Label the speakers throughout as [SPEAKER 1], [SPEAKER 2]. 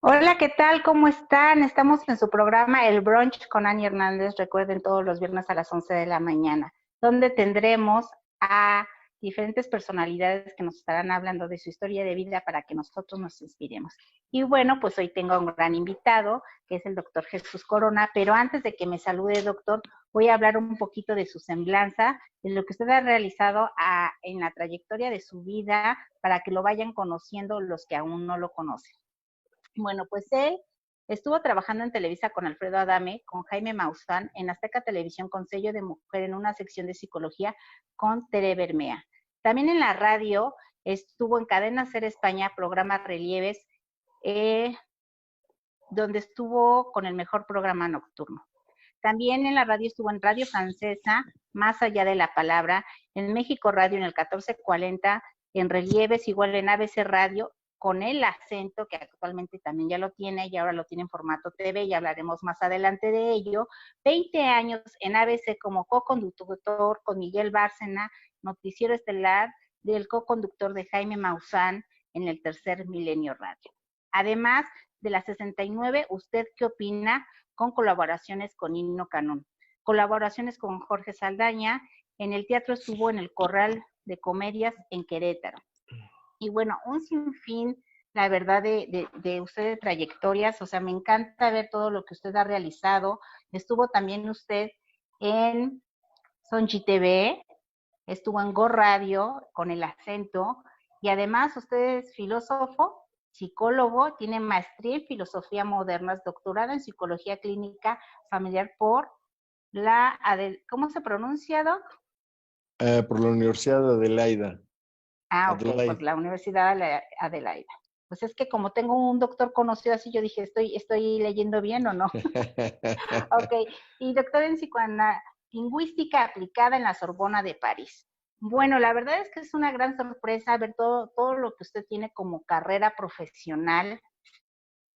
[SPEAKER 1] Hola, ¿qué tal? ¿Cómo están? Estamos en su programa El Brunch con Ani Hernández. Recuerden, todos los viernes a las 11 de la mañana, donde tendremos a diferentes personalidades que nos estarán hablando de su historia de vida para que nosotros nos inspiremos. Y bueno, pues hoy tengo a un gran invitado, que es el doctor Jesús Corona, pero antes de que me salude, doctor, voy a hablar un poquito de su semblanza, de lo que usted ha realizado en la trayectoria de su vida, para que lo vayan conociendo los que aún no lo conocen. Bueno, pues él estuvo trabajando en Televisa con Alfredo Adame, con Jaime Maussan, en Azteca Televisión con Sello de Mujer en una sección de psicología con Tere Bermea. También en la radio estuvo en Cadena Ser España, programa Relieves, eh, donde estuvo con el mejor programa nocturno. También en la radio estuvo en Radio Francesa, Más Allá de la Palabra, en México Radio en el 1440, en Relieves, igual en ABC Radio, con el acento, que actualmente también ya lo tiene y ahora lo tiene en formato TV, y hablaremos más adelante de ello. 20 años en ABC como co-conductor con Miguel Bárcena, noticiero estelar del co-conductor de Jaime Maussan en el Tercer Milenio Radio. Además de las 69, ¿usted qué opina? Con colaboraciones con Nino Canún, colaboraciones con Jorge Saldaña, en el teatro estuvo en el Corral de Comedias en Querétaro. Y bueno, un sinfín, la verdad, de usted de trayectorias, o sea, me encanta ver todo lo que usted ha realizado. Estuvo también usted en Sonchi TV, estuvo en Go Radio con el acento, y además usted es filósofo, psicólogo, tiene maestría en filosofía moderna, doctorado en psicología clínica familiar por ¿cómo se pronuncia, Doc?
[SPEAKER 2] Por la Universidad de Adelaida.
[SPEAKER 1] Ok, por la Universidad de Adelaida. Pues es que como tengo un doctor conocido así, yo dije, ¿estoy leyendo bien o no? Ok, y doctor en psicolingüística aplicada en la Sorbona de París. Bueno, la verdad es que es una gran sorpresa ver todo lo que usted tiene como carrera profesional,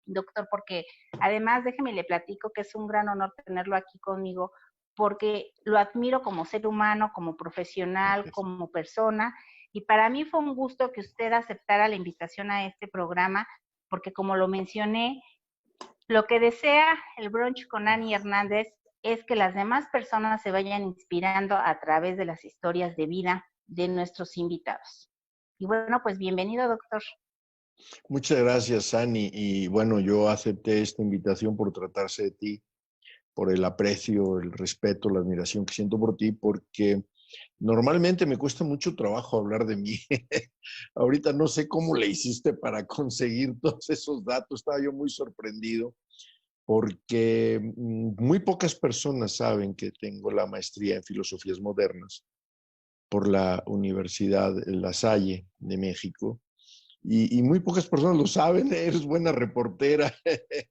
[SPEAKER 1] doctor, porque además, déjeme le platico que es un gran honor tenerlo aquí conmigo, porque lo admiro como ser humano, como profesional, como persona, y para mí fue un gusto que usted aceptara la invitación a este programa, porque como lo mencioné, lo que desea el brunch con Ani Hernández es que las demás personas se vayan inspirando a través de las historias de vida de nuestros invitados. Y bueno, pues bienvenido, doctor.
[SPEAKER 2] Muchas gracias, Ani. Y bueno, yo acepté esta invitación por tratarse de ti, por el aprecio, el respeto, la admiración que siento por ti, porque normalmente me cuesta mucho trabajo hablar de mí. Ahorita no sé cómo le hiciste para conseguir todos esos datos. Estaba yo muy sorprendido porque muy pocas personas saben que tengo la maestría en filosofías modernas por la Universidad La Salle de México. Y muy pocas personas lo saben. Eres buena reportera.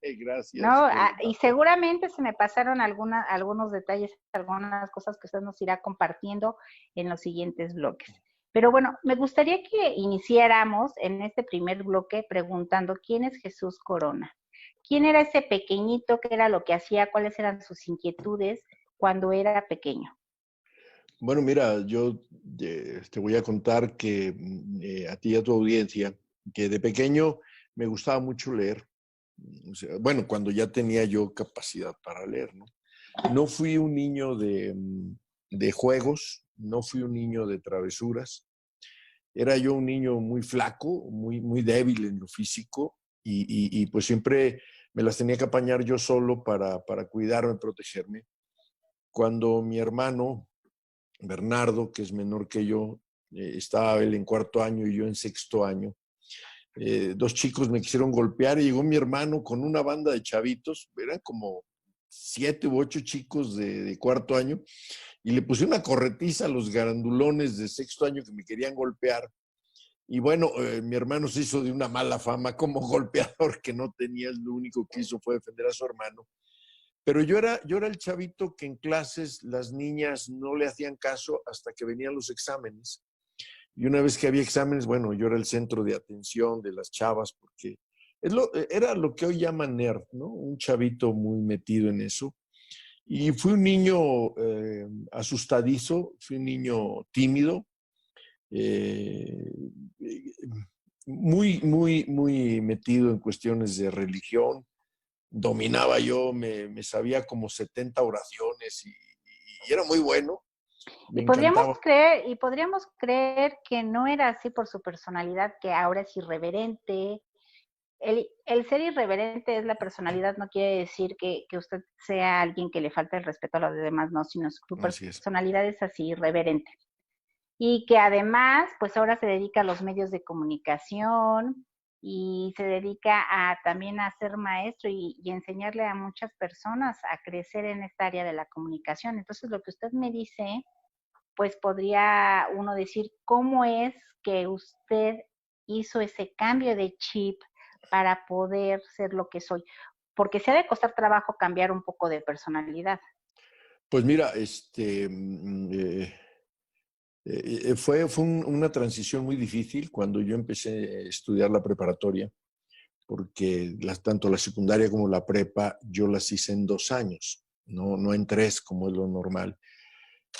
[SPEAKER 2] Gracias
[SPEAKER 1] No,
[SPEAKER 2] por el
[SPEAKER 1] y
[SPEAKER 2] dato.
[SPEAKER 1] seguramente se me pasaron algunos detalles, algunas cosas que usted nos irá compartiendo en los siguientes bloques. Pero bueno, me gustaría que iniciáramos en este primer bloque preguntando quién es Jesús Corona. ¿Quién era ese pequeñito? ¿Qué era lo que hacía? ¿Cuáles eran sus inquietudes cuando era pequeño?
[SPEAKER 2] Bueno, mira, yo te voy a contar que a ti y a tu audiencia, que de pequeño me gustaba mucho leer. O sea, bueno, cuando ya tenía yo capacidad para leer, ¿no? No fui un niño de juegos, no fui un niño de travesuras. Era yo un niño muy flaco, muy débil en lo físico y pues siempre me las tenía que apañar yo solo para cuidarme, protegerme. Cuando mi hermano Bernardo, que es menor que yo, estaba él en cuarto año y yo en sexto año, dos chicos me quisieron golpear y llegó mi hermano con una banda de chavitos, eran como 7 u 8 chicos de cuarto año, y le puse una corretiza a los garandulones de sexto año que me querían golpear. Y bueno, mi hermano se hizo de una mala fama como golpeador que no tenía, lo único que hizo fue defender a su hermano. Pero yo era el chavito que en clases las niñas no le hacían caso hasta que venían los exámenes. Y una vez que había exámenes, bueno, yo era el centro de atención de las chavas porque era lo que hoy llaman nerd, ¿no? Un chavito muy metido en eso. Y fui un niño asustadizo, fui un niño tímido. Eh, muy metido en cuestiones de religión. Dominaba yo, me sabía como 70 oraciones y era muy bueno. Me encantaba.
[SPEAKER 1] Y podríamos creer que no era así por su personalidad, que ahora es irreverente. El ser irreverente es la personalidad, no quiere decir que usted sea alguien que le falta el respeto a los demás, no, sino su
[SPEAKER 2] Así es.
[SPEAKER 1] personalidad es así, irreverente. Y que además, pues ahora se dedica a los medios de comunicación y se dedica también a ser maestro y enseñarle a muchas personas a crecer en esta área de la comunicación. Entonces, lo que usted me dice, pues podría uno decir, ¿cómo es que usted hizo ese cambio de chip para poder ser lo que soy? Porque se ha de costar trabajo cambiar un poco de personalidad.
[SPEAKER 2] Pues mira, fue una transición muy difícil cuando yo empecé a estudiar la preparatoria, porque tanto la secundaria como la prepa yo las hice en 2 años, no en 3 como es lo normal.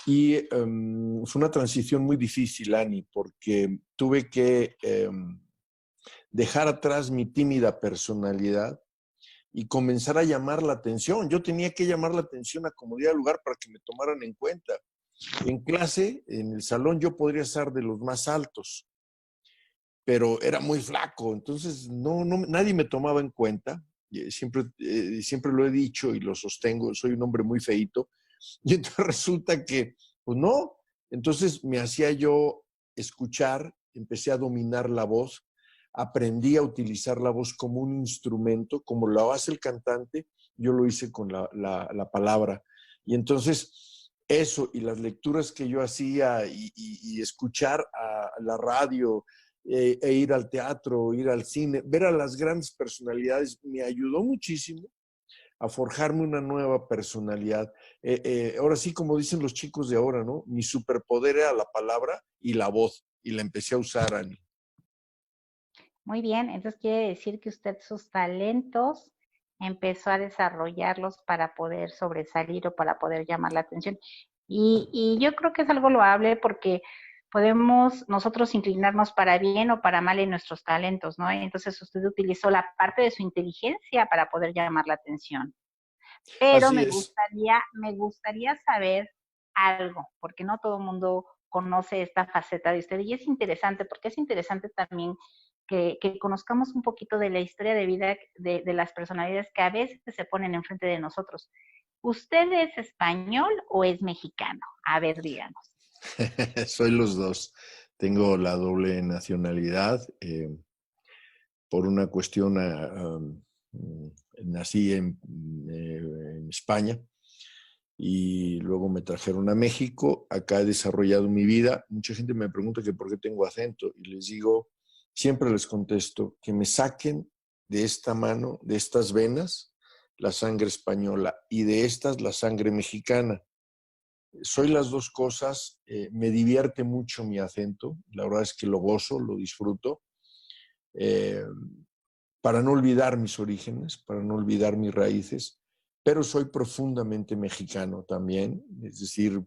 [SPEAKER 2] Y fue una transición muy difícil, Ani, porque tuve que dejar atrás mi tímida personalidad y comenzar a llamar la atención. Yo tenía que llamar la atención a como diera lugar para que me tomaran en cuenta. En clase, en el salón, yo podría ser de los más altos, pero era muy flaco, entonces nadie me tomaba en cuenta. Siempre lo he dicho y lo sostengo, soy un hombre muy feíto, y entonces resulta que, pues no, entonces me hacía yo escuchar, empecé a dominar la voz, aprendí a utilizar la voz como un instrumento, como lo hace el cantante, yo lo hice con la palabra. Y entonces eso y las lecturas que yo hacía y escuchar a la radio, ir al teatro, ir al cine, ver a las grandes personalidades, me ayudó muchísimo a forjarme una nueva personalidad. Ahora sí, como dicen los chicos de ahora, ¿no? Mi superpoder era la palabra y la voz, y la empecé a usar, Ani.
[SPEAKER 1] Muy bien, entonces quiere decir que usted sus talentos empezó a desarrollarlos para poder sobresalir o para poder llamar la atención. Y yo creo que es algo loable porque podemos nosotros inclinarnos para bien o para mal en nuestros talentos, ¿no? Entonces usted utilizó la parte de su inteligencia para poder llamar la atención. Pero
[SPEAKER 2] Así es.
[SPEAKER 1] me gustaría saber algo, porque no todo el mundo conoce esta faceta de usted. Y es interesante, porque es interesante también que conozcamos un poquito de la historia de vida de las personalidades que a veces se ponen enfrente de nosotros. ¿Usted es español o es mexicano? A ver, díganos.
[SPEAKER 2] Soy los dos. Tengo la doble nacionalidad. Por una cuestión, nací en España y luego me trajeron a México. Acá he desarrollado mi vida. Mucha gente me pregunta que por qué tengo acento y les digo, siempre les contesto, que me saquen de esta mano, de estas venas, la sangre española y de estas la sangre mexicana. Soy las dos cosas, me divierte mucho mi acento, la verdad es que lo gozo, lo disfruto, eh, para no olvidar mis orígenes, para no olvidar mis raíces, pero soy profundamente mexicano también, es decir,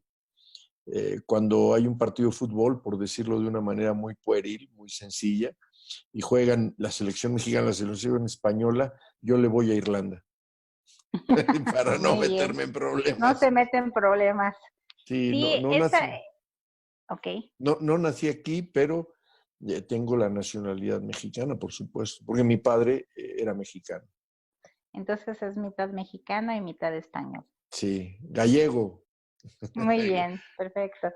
[SPEAKER 2] cuando hay un partido de fútbol, por decirlo de una manera muy pueril, muy sencilla, y juegan la selección mexicana, la selección española, yo le voy a Irlanda, para no
[SPEAKER 1] Muy bien.
[SPEAKER 2] meterme en
[SPEAKER 1] No se
[SPEAKER 2] problemas.
[SPEAKER 1] meten problemas.
[SPEAKER 2] Sí,
[SPEAKER 1] Sí, ok.
[SPEAKER 2] no nací aquí, pero tengo la nacionalidad mexicana, por supuesto, porque mi padre era mexicano.
[SPEAKER 1] Entonces es mitad mexicano y mitad español.
[SPEAKER 2] Sí, gallego.
[SPEAKER 1] Muy bien, perfecto.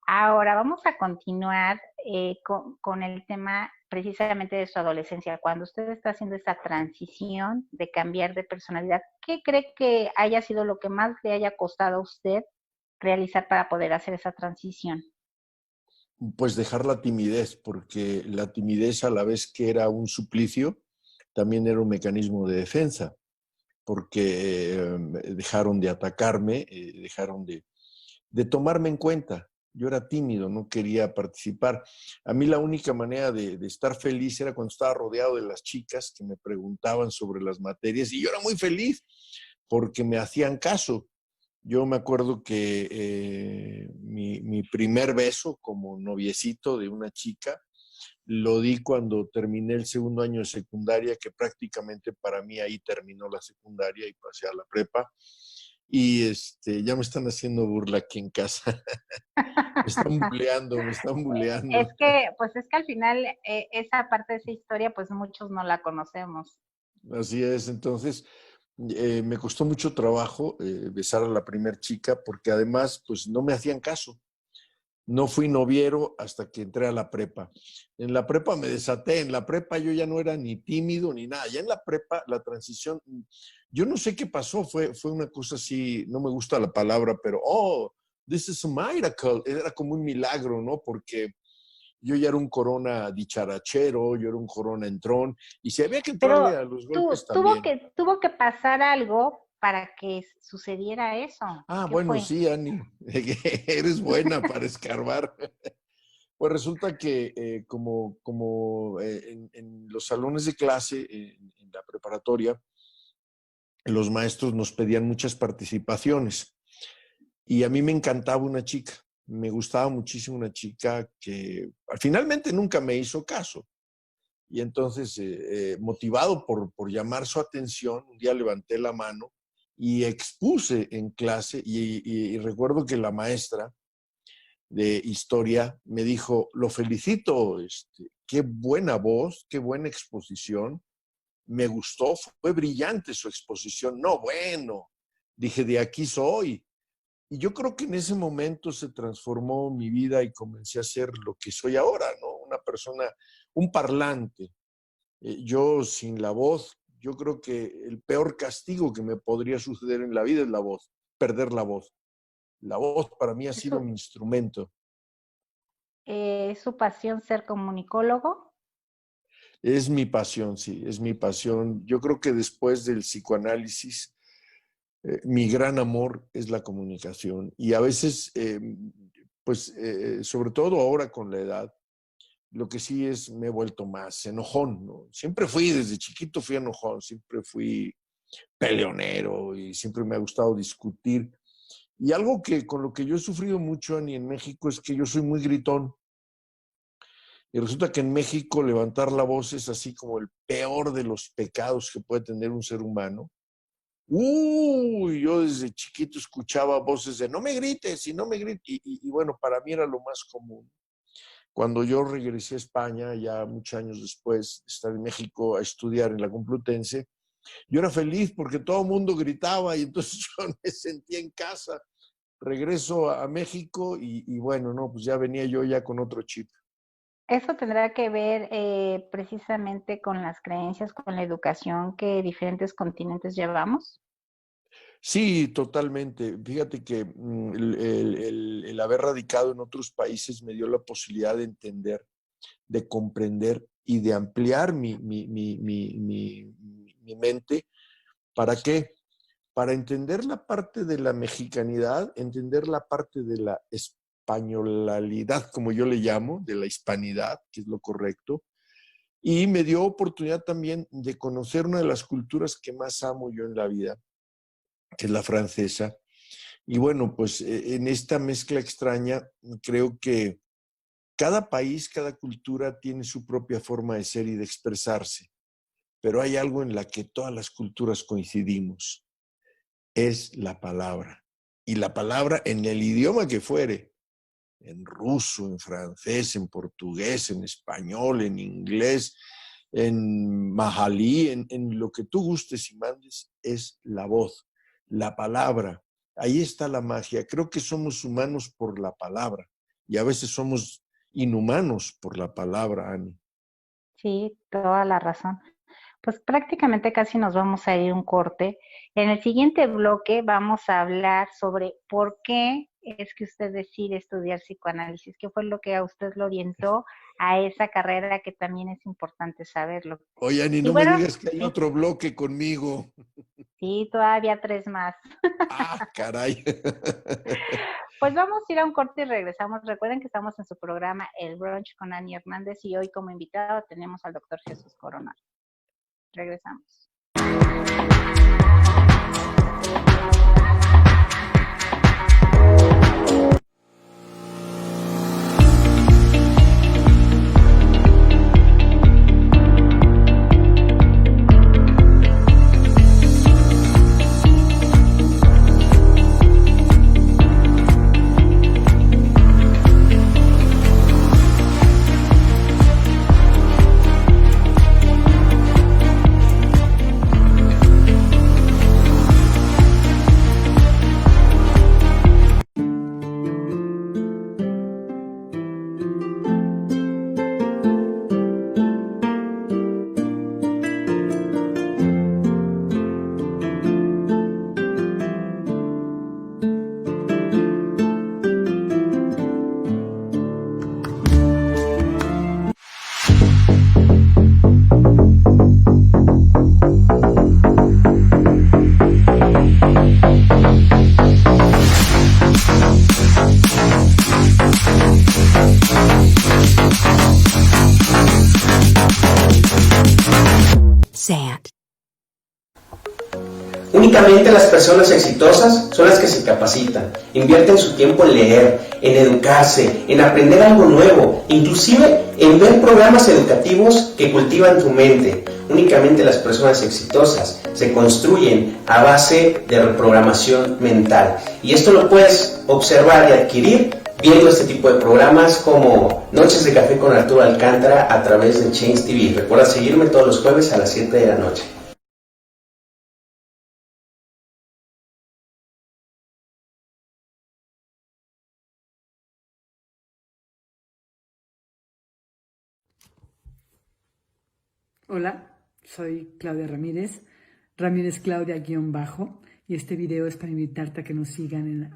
[SPEAKER 1] Ahora vamos a continuar con el tema precisamente de su adolescencia. Cuando usted está haciendo esa transición de cambiar de personalidad, ¿qué cree que haya sido lo que más le haya costado a usted realizar para poder hacer esa transición?
[SPEAKER 2] Pues dejar la timidez, porque la timidez a la vez que era un suplicio, también era un mecanismo de defensa, porque dejaron de atacarme, dejaron de tomarme en cuenta. Yo era tímido, no quería participar. A mí la única manera de estar feliz era cuando estaba rodeado de las chicas que me preguntaban sobre las materias y yo era muy feliz porque me hacían caso. Yo me acuerdo que mi primer beso como noviecito de una chica lo di cuando terminé el segundo año de secundaria, que prácticamente para mí ahí terminó la secundaria y pasé a la prepa. Y ya me están haciendo burla aquí en casa. Me están buleando.
[SPEAKER 1] Pues es que al final esa parte de esa historia, pues muchos no la conocemos.
[SPEAKER 2] Así es, entonces me costó mucho trabajo besar a la primer chica porque además pues no me hacían caso. No fui noviero hasta que entré a la prepa. En la prepa me desaté, en la prepa yo ya no era ni tímido ni nada. Ya en la prepa la transición, yo no sé qué pasó, fue una cosa así, no me gusta la palabra, pero this is a miracle. Era como un milagro, ¿no? Porque yo ya era un corona dicharachero, yo era un corona entrón, y si había que entrarle a los golpes también.
[SPEAKER 1] Tuvo que pasar algo para que sucediera eso. ¿Qué
[SPEAKER 2] Bueno,
[SPEAKER 1] fue?
[SPEAKER 2] sí, Ani, eres buena para escarbar. Pues resulta que en los salones de clase, en la preparatoria, los maestros nos pedían muchas participaciones. Y a mí me encantaba una chica, me gustaba muchísimo una chica que finalmente nunca me hizo caso. Y entonces, motivado por llamar su atención, un día levanté la mano y expuse en clase y recuerdo que la maestra de historia me dijo, lo felicito, qué buena voz, qué buena exposición, me gustó, fue brillante su exposición. No, bueno, dije, de aquí soy. Y yo creo que en ese momento se transformó mi vida y comencé a ser lo que soy ahora, ¿no? Una persona, un parlante. Yo sin la voz, yo creo que el peor castigo que me podría suceder en la vida es la voz, perder la voz. La voz para mí ha sido mi instrumento.
[SPEAKER 1] ¿Es su pasión ser comunicólogo?
[SPEAKER 2] Es mi pasión, sí, es mi pasión. Yo creo que después del psicoanálisis, mi gran amor es la comunicación. Y a veces, sobre todo ahora con la edad, lo que sí es, me he vuelto más enojón, ¿no? Siempre desde chiquito fui enojón, siempre fui peleonero y siempre me ha gustado discutir. Y algo que con lo que yo he sufrido mucho, Ani, en México es que yo soy muy gritón. Y resulta que en México levantar la voz es así como el peor de los pecados que puede tener un ser humano. Yo desde chiquito escuchaba voces de no me grites y no me grites. Y bueno, para mí era lo más común. Cuando yo regresé a España, ya muchos años después de estar en México a estudiar en la Complutense, yo era feliz porque todo el mundo gritaba y entonces yo me sentía en casa. Regreso a México y bueno, no, pues ya venía yo ya con otro chip.
[SPEAKER 1] Eso tendrá que ver precisamente con las creencias, con la educación que diferentes continentes llevamos.
[SPEAKER 2] Sí, totalmente. Fíjate que el haber radicado en otros países me dio la posibilidad de entender, de comprender y de ampliar mi mente. ¿Para qué? Para entender la parte de la mexicanidad, entender la parte de la españolalidad, como yo le llamo, de la hispanidad, que es lo correcto. Y me dio oportunidad también de conocer una de las culturas que más amo yo en la vida, que es la francesa. Y bueno, pues en esta mezcla extraña, creo que cada país, cada cultura tiene su propia forma de ser y de expresarse, pero hay algo en la que todas las culturas coincidimos, es la palabra. Y la palabra en el idioma que fuere, en ruso, en francés, en portugués, en español, en inglés, en mahalí, en lo que tú gustes y mandes, es la voz, la palabra. Ahí está la magia. Creo que somos humanos por la palabra y a veces somos inhumanos por la palabra, Ani.
[SPEAKER 1] Sí, toda la razón. Pues prácticamente casi nos vamos a ir un corte. En el siguiente bloque vamos a hablar sobre por qué es que usted decide estudiar psicoanálisis, qué fue lo que a usted lo orientó a esa carrera que también es importante saberlo.
[SPEAKER 2] Oye, Ani,
[SPEAKER 1] Y
[SPEAKER 2] no me
[SPEAKER 1] bueno,
[SPEAKER 2] digas que hay
[SPEAKER 1] sí,
[SPEAKER 2] otro bloque conmigo.
[SPEAKER 1] sí, todavía 3 más.
[SPEAKER 2] Caray.
[SPEAKER 1] Pues vamos a ir a un corte y regresamos. Recuerden que estamos en su programa El Brunch con Ani Hernández y hoy como invitado tenemos al doctor Jesús Coronado. Regresamos.
[SPEAKER 3] Únicamente las personas exitosas son las que se capacitan, invierten su tiempo en leer, en educarse, en aprender algo nuevo, inclusive en ver programas educativos que cultivan tu mente. Únicamente las personas exitosas se construyen a base de reprogramación mental. Y esto lo puedes observar y adquirir viendo este tipo de programas como Noches de Café con Arturo Alcántara a través de Change TV. Recuerda seguirme todos los jueves a las 7 de la noche.
[SPEAKER 4] Hola, soy Claudia Ramírez, Ramírez Claudia _, y este video es para invitarte a que nos sigan en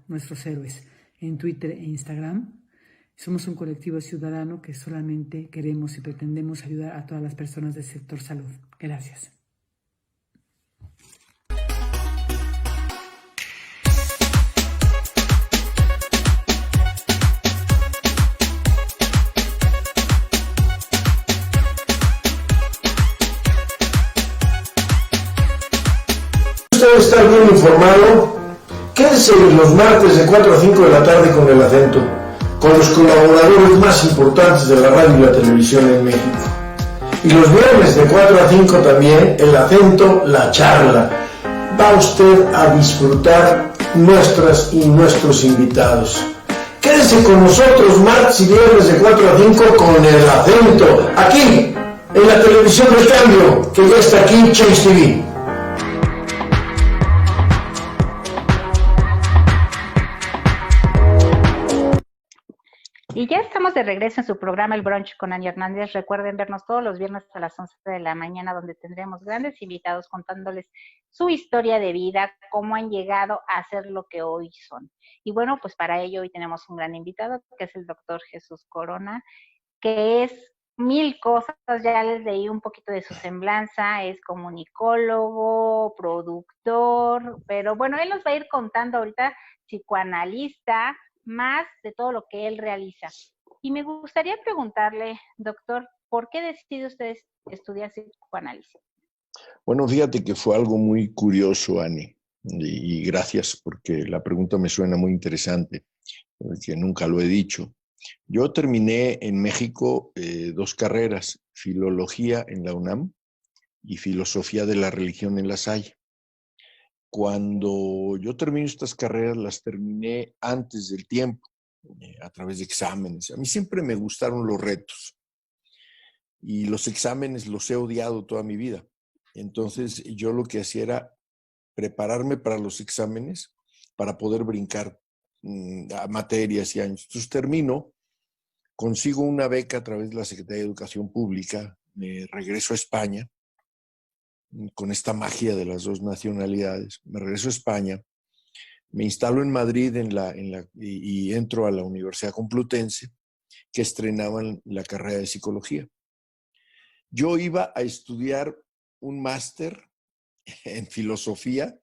[SPEAKER 4] @nuestroshéroes en Twitter e Instagram. Somos un colectivo ciudadano que solamente queremos y pretendemos ayudar a todas las personas del sector salud. Gracias.
[SPEAKER 5] Usted está bien informado. Quédese los martes de 4 a 5 de la tarde con El Acento, con los colaboradores más importantes de la radio y la televisión en México. Y los viernes de 4 a 5 también El Acento, la charla. Va usted a disfrutar nuestras y nuestros invitados. Quédese con nosotros martes y viernes de 4 a 5 con El Acento, aquí, en la televisión del cambio, que ya está aquí, Change TV.
[SPEAKER 1] Y ya estamos de regreso en su programa El Brunch con Ani Hernández. Recuerden vernos todos los viernes a las 11 de la mañana, donde tendremos grandes invitados contándoles su historia de vida, cómo han llegado a ser lo que hoy son. Y bueno, pues para ello hoy tenemos un gran invitado, que es el doctor Jesús Corona, que es mil cosas. Ya les leí un poquito de su semblanza. Es comunicólogo, productor, pero bueno, él nos va a ir contando ahorita, psicoanalista, más de todo lo que él realiza. Y me gustaría preguntarle, doctor, ¿por qué decide usted estudiar psicoanálisis?
[SPEAKER 2] Bueno, fíjate que fue algo muy curioso, Ani, y gracias porque la pregunta me suena muy interesante, que nunca lo he dicho. Yo terminé en México 2 carreras, filología en la UNAM y filosofía de la religión en La Salle. Cuando yo terminé estas carreras, las terminé antes del tiempo, a través de exámenes. A mí siempre me gustaron los retos y los exámenes los he odiado toda mi vida. Entonces yo lo que hacía era prepararme para los exámenes para poder brincar a materias y años. Entonces termino, consigo una beca a través de la Secretaría de Educación Pública, me regreso a España, con esta magia de las 2 nacionalidades. Me regreso a España, me instalo en Madrid y entro a la Universidad Complutense, que estrenaban la carrera de psicología. Yo iba a estudiar un máster en filosofía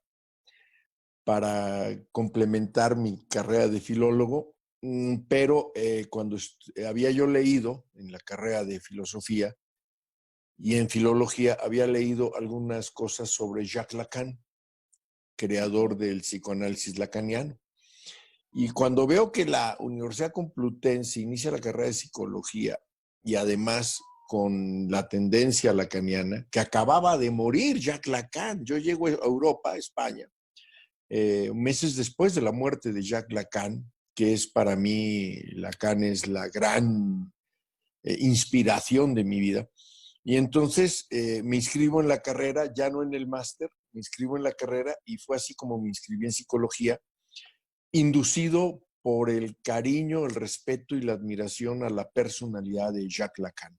[SPEAKER 2] para complementar mi carrera de filólogo, pero cuando había yo leído en la carrera de filosofía y en filología, había leído algunas cosas sobre Jacques Lacan, creador del psicoanálisis lacaniano. Y cuando veo que la Universidad Complutense inicia la carrera de psicología y además con la tendencia lacaniana, que acababa de morir Jacques Lacan, yo llego a Europa, a España, meses después de la muerte de Jacques Lacan, que es para mí, Lacan es la gran inspiración de mi vida. Y entonces me inscribo en la carrera, ya no en el máster, me inscribo en la carrera y fue así como me inscribí en psicología, inducido por el cariño, el respeto y la admiración a la personalidad de Jacques Lacan,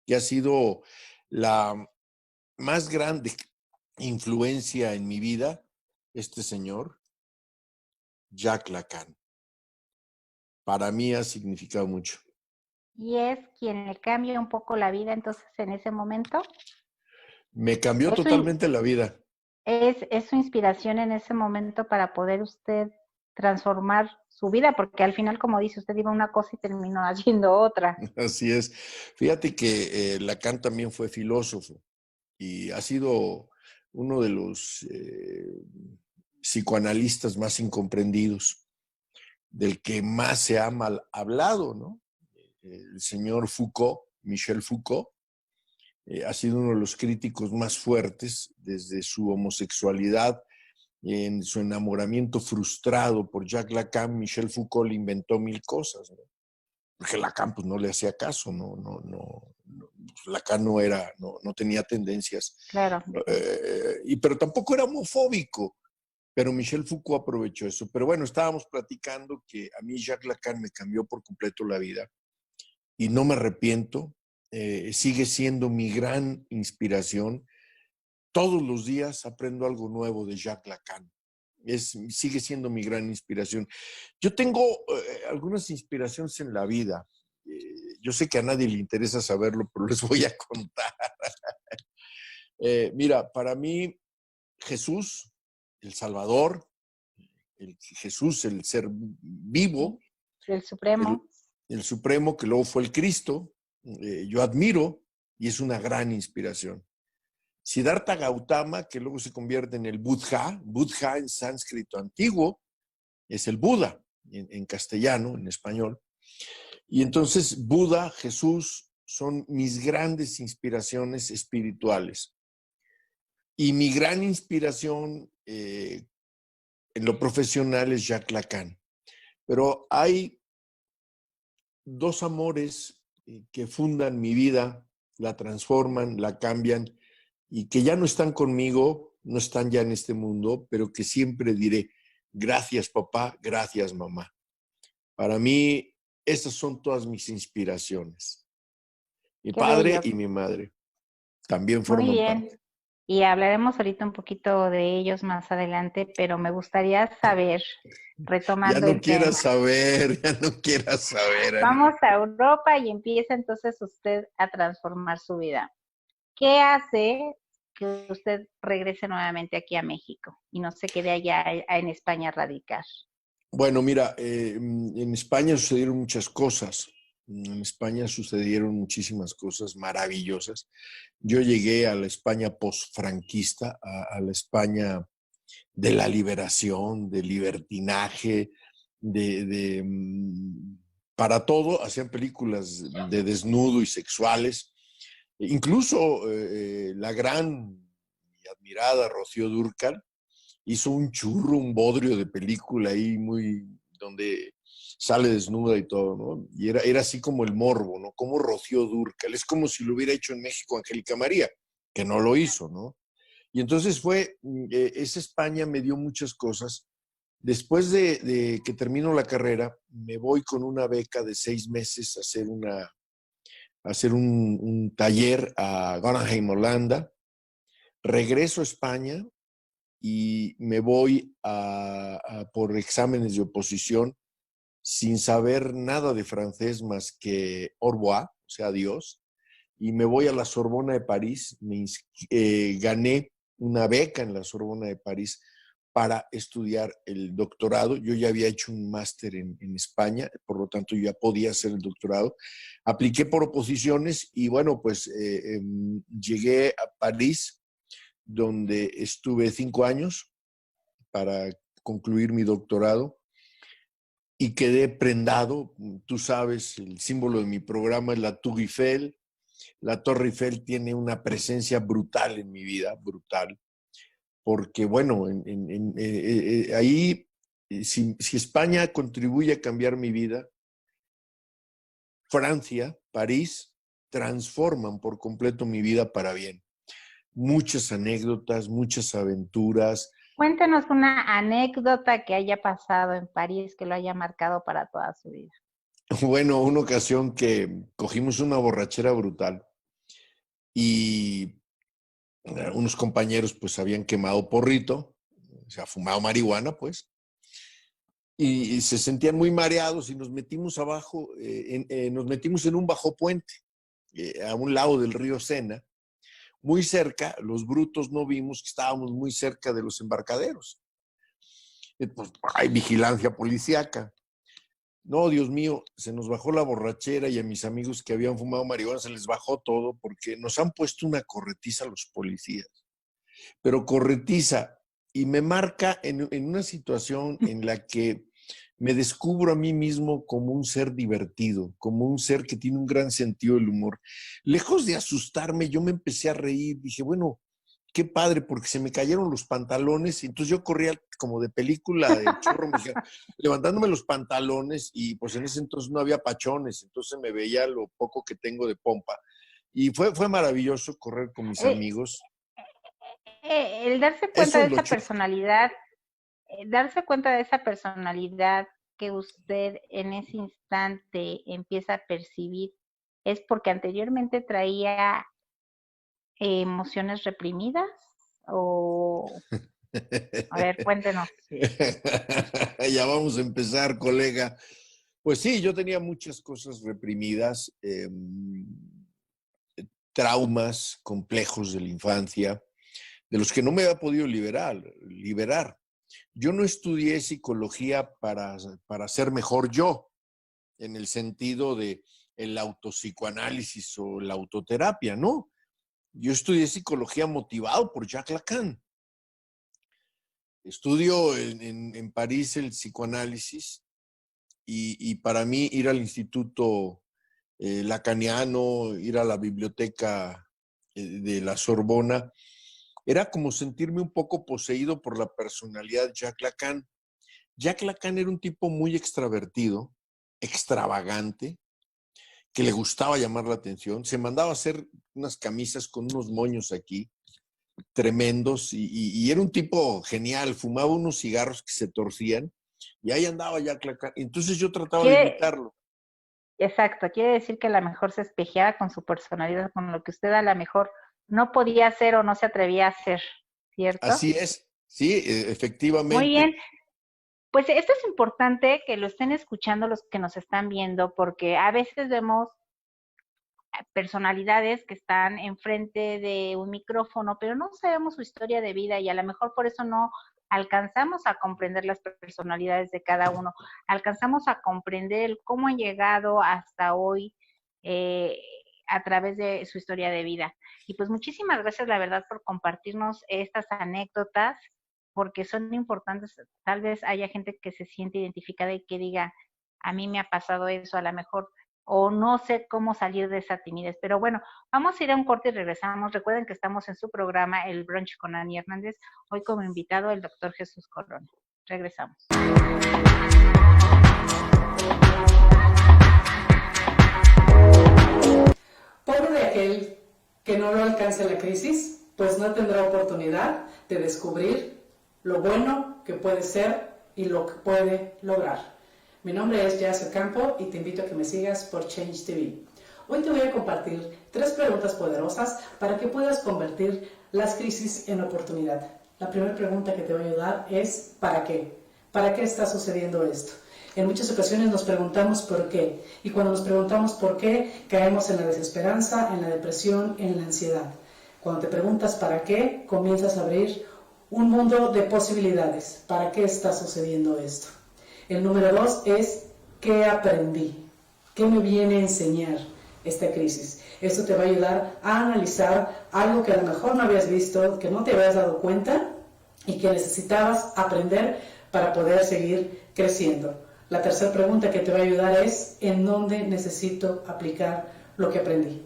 [SPEAKER 2] que ha sido la más grande influencia en mi vida, este señor, Jacques Lacan. Para mí ha significado mucho.
[SPEAKER 1] ¿Y es quien le cambia un poco la vida entonces en ese momento?
[SPEAKER 2] Me cambió totalmente la vida.
[SPEAKER 1] Es su inspiración en ese momento para poder usted transformar su vida, porque al final, como dice, usted iba a una cosa y terminó haciendo otra.
[SPEAKER 2] Así es. Fíjate que Lacan también fue filósofo y ha sido uno de los psicoanalistas más incomprendidos, del que más se ha mal hablado, ¿no? El señor Foucault, Michel Foucault, ha sido uno de los críticos más fuertes desde su homosexualidad, en su enamoramiento frustrado por Jacques Lacan. Michel Foucault le inventó mil cosas, ¿no? Porque Lacan pues, no le hacía caso, Lacan no tenía tendencias,
[SPEAKER 1] Claro.
[SPEAKER 2] Pero tampoco era homofóbico, pero Michel Foucault aprovechó eso. Pero bueno, estábamos platicando que a mí Jacques Lacan me cambió por completo la vida y no me arrepiento, sigue siendo mi gran inspiración. Todos los días aprendo algo nuevo de Jacques Lacan. Sigue siendo mi gran inspiración. Yo tengo algunas inspiraciones en la vida. Yo sé que a nadie le interesa saberlo, pero les voy a contar. Mira, para mí, Jesús, el Salvador, Jesús, el ser vivo,
[SPEAKER 1] El Supremo.
[SPEAKER 2] El Supremo, que luego fue el Cristo, yo admiro y es una gran inspiración. Siddhartha Gautama, que luego se convierte en el Buddha. Buddha en sánscrito antiguo es el Buda, en castellano, en español. Y entonces Buda, Jesús, son mis grandes inspiraciones espirituales. Y mi gran inspiración en lo profesional es Jacques Lacan. Pero hay dos amores que fundan mi vida, la transforman, la cambian, y que ya no están conmigo, no están ya en este mundo, pero que siempre diré, gracias papá, gracias mamá. Para mí, esas son todas mis inspiraciones. Mi
[SPEAKER 1] Qué
[SPEAKER 2] padre
[SPEAKER 1] bello.
[SPEAKER 2] y mi madre también
[SPEAKER 1] Muy
[SPEAKER 2] forman
[SPEAKER 1] bien.
[SPEAKER 2] parte.
[SPEAKER 1] Y hablaremos ahorita un poquito de ellos más adelante, pero me gustaría saber,
[SPEAKER 2] Ya
[SPEAKER 1] retomando
[SPEAKER 2] no
[SPEAKER 1] el tema.
[SPEAKER 2] quieras saber, ya no quieras saber, Ani.
[SPEAKER 1] Vamos a Europa y empieza entonces usted a transformar su vida. ¿Qué hace que usted regrese nuevamente aquí a México y no se quede allá en España a radicar?
[SPEAKER 2] Bueno, mira, en España sucedieron muchas cosas. En España sucedieron muchísimas cosas maravillosas. Yo llegué a la España posfranquista, a la España de la liberación, del libertinaje, para todo. Hacían películas de desnudo y sexuales. Incluso la gran y admirada Rocío Dúrcal hizo un churro, un bodrio de película ahí donde sale desnuda y todo, ¿no? Y era así como el morbo, ¿no? Como Rocío Dúrcal. Es como si lo hubiera hecho en México Angélica María, que no lo hizo, ¿no? Y entonces esa España me dio muchas cosas. Después de que termino la carrera, me voy con una beca de 6 meses a hacer un taller a Guggenheim, Holanda. Regreso a España y me voy por exámenes de oposición sin saber nada de francés más que au revoir, o sea, adiós. Y me voy a la Sorbona de París. Gané una beca en la Sorbona de París para estudiar el doctorado. Yo ya había hecho un máster en España, por lo tanto ya podía hacer el doctorado. Apliqué por oposiciones y bueno, pues llegué a París, donde estuve 5 años para concluir mi doctorado y quedé prendado. Tú sabes, el símbolo de mi programa es la Tour Eiffel. La Torre Eiffel tiene una presencia brutal en mi vida, brutal, porque bueno, ahí, si España contribuye a cambiar mi vida, Francia, París, transforman por completo mi vida para bien. Muchas anécdotas, muchas aventuras.
[SPEAKER 1] Cuéntenos una anécdota que haya pasado en París que lo haya marcado para toda su vida.
[SPEAKER 2] Bueno, una ocasión que cogimos una borrachera brutal y unos compañeros pues habían quemado porrito, o sea, fumado marihuana pues, y se sentían muy mareados y nos metimos abajo, nos metimos en un bajo puente, a un lado del río Sena, muy cerca. Los brutos no vimos que estábamos muy cerca de los embarcaderos. Pues hay vigilancia policíaca. No, Dios mío, se nos bajó la borrachera y a mis amigos que habían fumado marihuana se les bajó todo porque nos han puesto una corretiza los policías. pero corretiza y me marca en una situación en la que me descubro a mí mismo como un ser divertido, como un ser que tiene un gran sentido del humor. Lejos de asustarme, yo me empecé a reír, dije, bueno, qué padre, porque se me cayeron los pantalones, y entonces yo corría como de película de chorro mexicano, levantándome los pantalones, y pues en ese entonces no había pachones, entonces me veía lo poco que tengo de pompa. Y fue maravilloso correr con mis amigos.
[SPEAKER 1] El darse cuenta de esa personalidad, que usted en ese instante empieza a percibir, ¿es porque anteriormente traía emociones reprimidas? O, a ver, cuéntenos.
[SPEAKER 2] Ya vamos a empezar, colega. Pues sí, yo tenía muchas cosas reprimidas, traumas complejos de la infancia, de los que no me había podido liberar. Yo no estudié psicología para ser mejor yo, en el sentido de el autopsicoanálisis o la autoterapia, ¿no? Yo estudié psicología motivado por Jacques Lacan. Estudio en París el psicoanálisis y para mí ir al instituto lacaniano, ir a la biblioteca de la Sorbona, era como sentirme un poco poseído por la personalidad de Jacques Lacan. Jacques Lacan era un tipo muy extravertido, extravagante, que le gustaba llamar la atención. Se mandaba a hacer unas camisas con unos moños aquí, tremendos, y era un tipo genial. Fumaba unos cigarros que se torcían, y ahí andaba Jacques Lacan. Entonces yo trataba de imitarlo.
[SPEAKER 1] Exacto, quiere decir que a lo mejor se espejeaba con su personalidad, con lo que usted a lo mejor no podía hacer o no se atrevía a hacer, ¿cierto?
[SPEAKER 2] Así es, sí, efectivamente.
[SPEAKER 1] Muy bien. Pues esto es importante que lo estén escuchando los que nos están viendo, porque a veces vemos personalidades que están enfrente de un micrófono, pero no sabemos su historia de vida y a lo mejor por eso no alcanzamos a comprender las personalidades de cada uno, alcanzamos a comprender cómo han llegado hasta hoy a través de su historia de vida. Y pues muchísimas gracias, la verdad, por compartirnos estas anécdotas, porque son importantes. Tal vez haya gente que se siente identificada y que diga, a mí me ha pasado eso, a lo mejor, o no sé cómo salir de esa timidez. Pero bueno, vamos a ir a un corte y regresamos. Recuerden que estamos en su programa El Brunch con Ani Hernández, hoy como invitado el doctor Jesús Corona. Regresamos.
[SPEAKER 4] Pobre de aquel que no lo alcance la crisis, pues no tendrá oportunidad de descubrir lo bueno que puede ser y lo que puede lograr. Mi nombre es Jazz Campo y te invito a que me sigas por Change TV. Hoy te voy a compartir 3 preguntas poderosas para que puedas convertir las crisis en oportunidad. La primera pregunta que te va a ayudar es ¿para qué? ¿Para qué está sucediendo esto? En muchas ocasiones nos preguntamos por qué, y cuando nos preguntamos por qué, caemos en la desesperanza, en la depresión, en la ansiedad. Cuando te preguntas para qué, comienzas a abrir un mundo de posibilidades. ¿Para qué está sucediendo esto? El número 2 es ¿qué aprendí? ¿Qué me viene a enseñar esta crisis? Esto te va a ayudar a analizar algo que a lo mejor no habías visto, que no te habías dado cuenta y que necesitabas aprender para poder seguir creciendo. La tercera pregunta que te va a ayudar es ¿en dónde necesito aplicar lo que aprendí?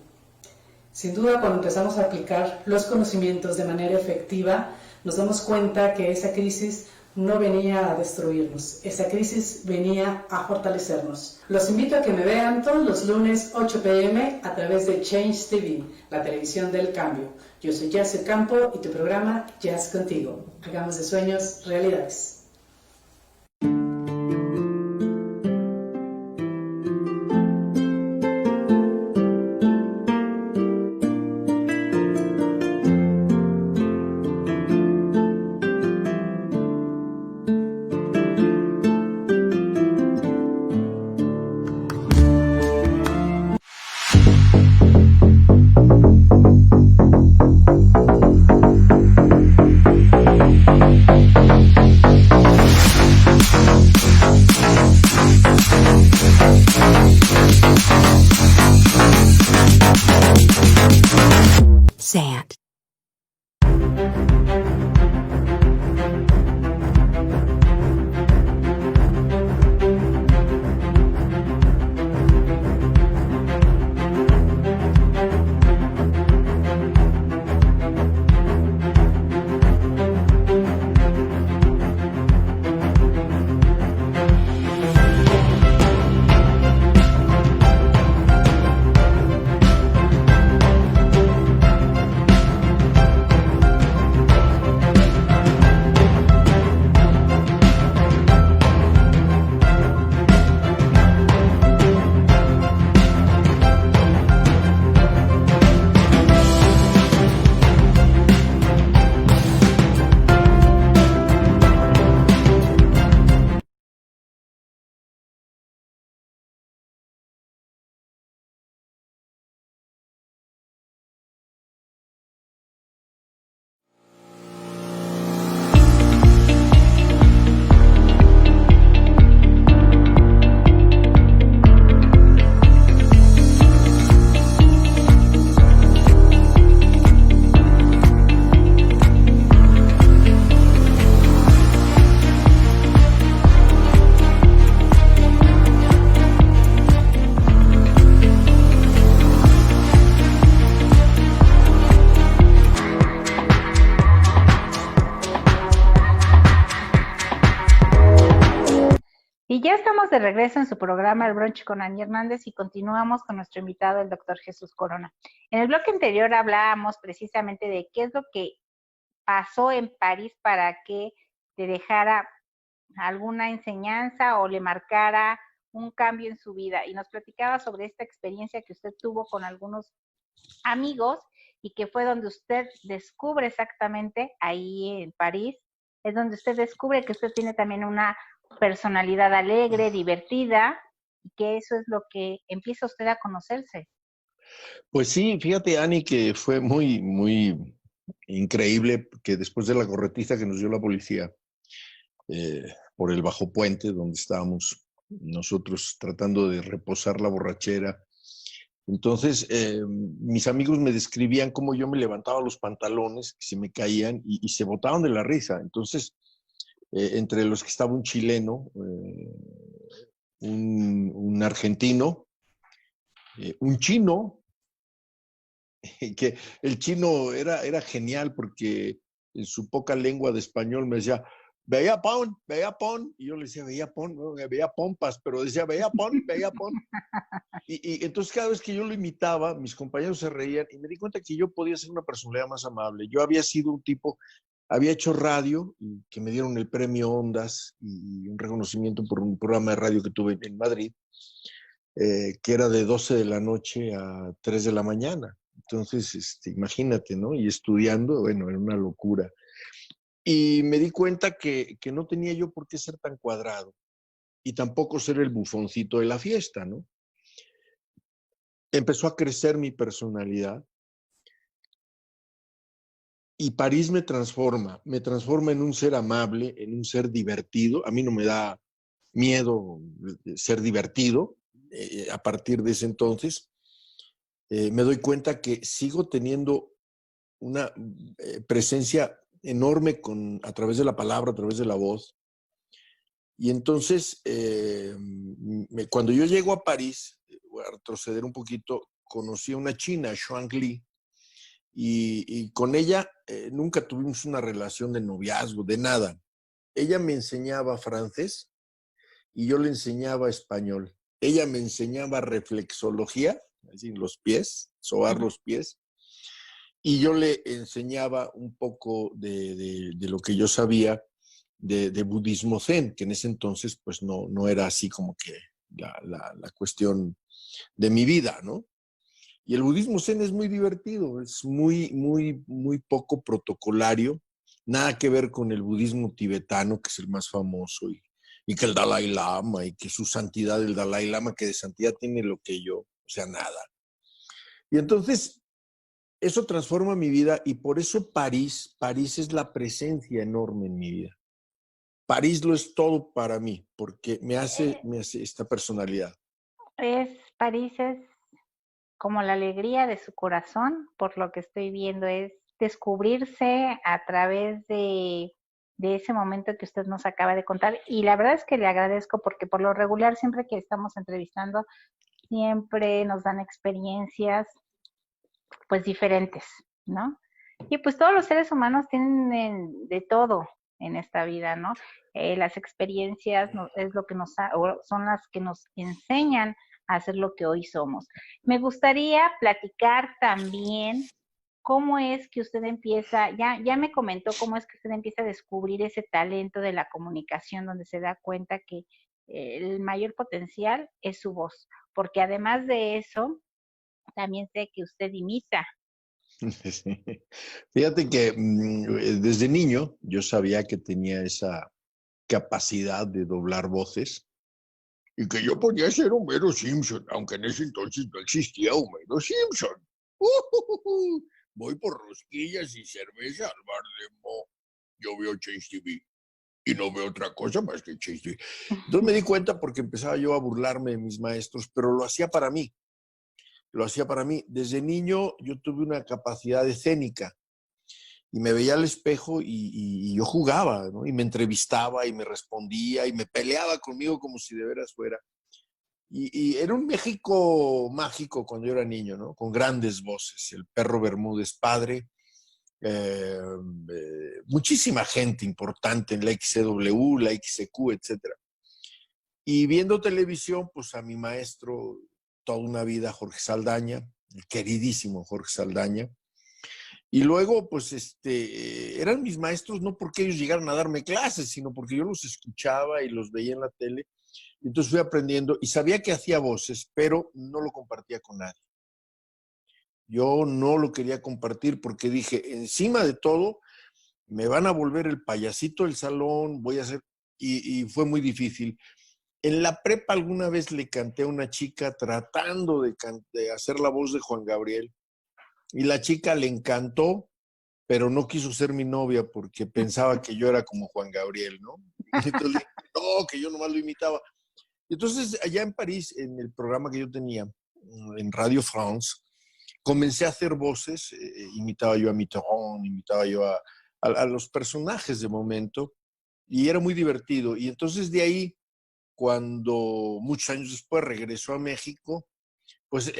[SPEAKER 4] Sin duda, cuando empezamos a aplicar los conocimientos de manera efectiva, nos damos cuenta que esa crisis no venía a destruirnos, esa crisis venía a fortalecernos. Los invito a que me vean todos los lunes 8 p.m. a través de Change TV, la televisión del cambio. Yo soy Jazz Campo y tu programa Jazz Contigo. Hagamos de sueños realidades.
[SPEAKER 1] Y ya estamos de regreso en su programa El Brunch con Annie Hernández y continuamos con nuestro invitado, el doctor Jesús Corona. En el bloque anterior hablábamos precisamente de qué es lo que pasó en París para que te dejara alguna enseñanza o le marcara un cambio en su vida. Y nos platicaba sobre esta experiencia que usted tuvo con algunos amigos y que fue donde usted descubre exactamente ahí en París, es donde usted descubre que usted tiene también una personalidad alegre, divertida, y que eso es lo que empieza usted a conocerse.
[SPEAKER 2] Pues sí, fíjate, Ani, que fue muy, muy increíble que después de la corretiza que nos dio la policía por el bajo puente donde estábamos nosotros tratando de reposar la borrachera. Entonces, mis amigos me describían cómo yo me levantaba los pantalones, que se me caían y se botaban de la risa. Entonces, entre los que estaba un chileno, un argentino, un chino, que el chino era genial porque en su poca lengua de español me decía, veía pon, y yo le decía, veía pon, no, veía pompas, pero decía, veía pon. Y entonces cada vez que yo lo imitaba, mis compañeros se reían y me di cuenta que yo podía ser una personalidad más amable. Yo había sido un tipo, había hecho radio, y que me dieron el premio Ondas y un reconocimiento por un programa de radio que tuve en Madrid, que era de 12 de la noche a 3 de la mañana. Entonces, imagínate, ¿no? Y estudiando, bueno, era una locura. Y me di cuenta que no tenía yo por qué ser tan cuadrado y tampoco ser el bufoncito de la fiesta, ¿no? Empezó a crecer mi personalidad y París me transforma en un ser amable, en un ser divertido. A mí no me da miedo ser divertido. A partir de ese entonces, me doy cuenta que sigo teniendo una presencia enorme a través de la palabra, a través de la voz. Y entonces, cuando yo llego a París, voy a retroceder un poquito, conocí a una china, Xuan Li, y con ella nunca tuvimos una relación de noviazgo, de nada. Ella me enseñaba francés y yo le enseñaba español. Ella me enseñaba reflexología, así los pies, sobar los pies, y yo le enseñaba un poco de lo que yo sabía de budismo zen, que en ese entonces pues no era así como que la cuestión de mi vida, ¿no? Y el budismo zen es muy divertido, es muy poco protocolario, nada que ver con el budismo tibetano, que es el más famoso, y que el Dalai Lama, y que su santidad, el Dalai Lama, que de santidad tiene lo que yo, o sea, nada. Y entonces, eso transforma mi vida, y por eso París es la presencia enorme en mi vida. París lo es todo para mí, porque me hace esta personalidad.
[SPEAKER 1] París es como la alegría de su corazón, por lo que estoy viendo, es descubrirse a través de ese momento que usted nos acaba de contar. Y la verdad es que le agradezco porque por lo regular, siempre que estamos entrevistando, siempre nos dan experiencias pues diferentes, ¿no? Y pues todos los seres humanos tienen de todo en esta vida, ¿no? Las experiencias es lo que son las que nos enseñan a hacer lo que hoy somos. Me gustaría platicar también cómo es que usted empieza, ya me comentó cómo es que usted empieza a descubrir ese talento de la comunicación, donde se da cuenta que el mayor potencial es su voz, porque además de eso, también sé que usted imita.
[SPEAKER 2] Fíjate que desde niño yo sabía que tenía esa capacidad de doblar voces y que yo podía ser Homero Simpson, aunque en ese entonces no existía Homero Simpson. Voy por rosquillas y cerveza al bar de Mo. Yo veo Chase TV y no veo otra cosa más que Chase TV. Entonces me di cuenta porque empezaba yo a burlarme de mis maestros, pero lo hacía para mí. Lo hacía para mí. Desde niño yo tuve una capacidad escénica y me veía al espejo y yo jugaba, ¿no? Y me entrevistaba y me respondía y me peleaba conmigo como si de veras fuera. Y era un México mágico cuando yo era niño, ¿no? Con grandes voces. El Perro Bermúdez padre, muchísima gente importante en la XCW, la XQ, etc. Y viendo televisión, pues a mi maestro, toda una vida, Jorge Saldaña, el queridísimo Jorge Saldaña. Y luego, pues, eran mis maestros no porque ellos llegaran a darme clases, sino porque yo los escuchaba y los veía en la tele. Entonces fui aprendiendo y sabía que hacía voces, pero no lo compartía con nadie. Yo no lo quería compartir porque dije, encima de todo, me van a volver el payasito del salón, voy a hacer... Y fue muy difícil. En la prepa alguna vez le canté a una chica tratando de hacer la voz de Juan Gabriel. Y la chica le encantó, pero no quiso ser mi novia porque pensaba que yo era como Juan Gabriel, ¿no? Entonces, no, que yo nomás lo imitaba. Entonces, allá en París, en el programa que yo tenía, en Radio France, comencé a hacer voces, imitaba yo a Mitterrand, imitaba yo a los personajes de momento, y era muy divertido. Y entonces de ahí, cuando muchos años después regresó a México, pues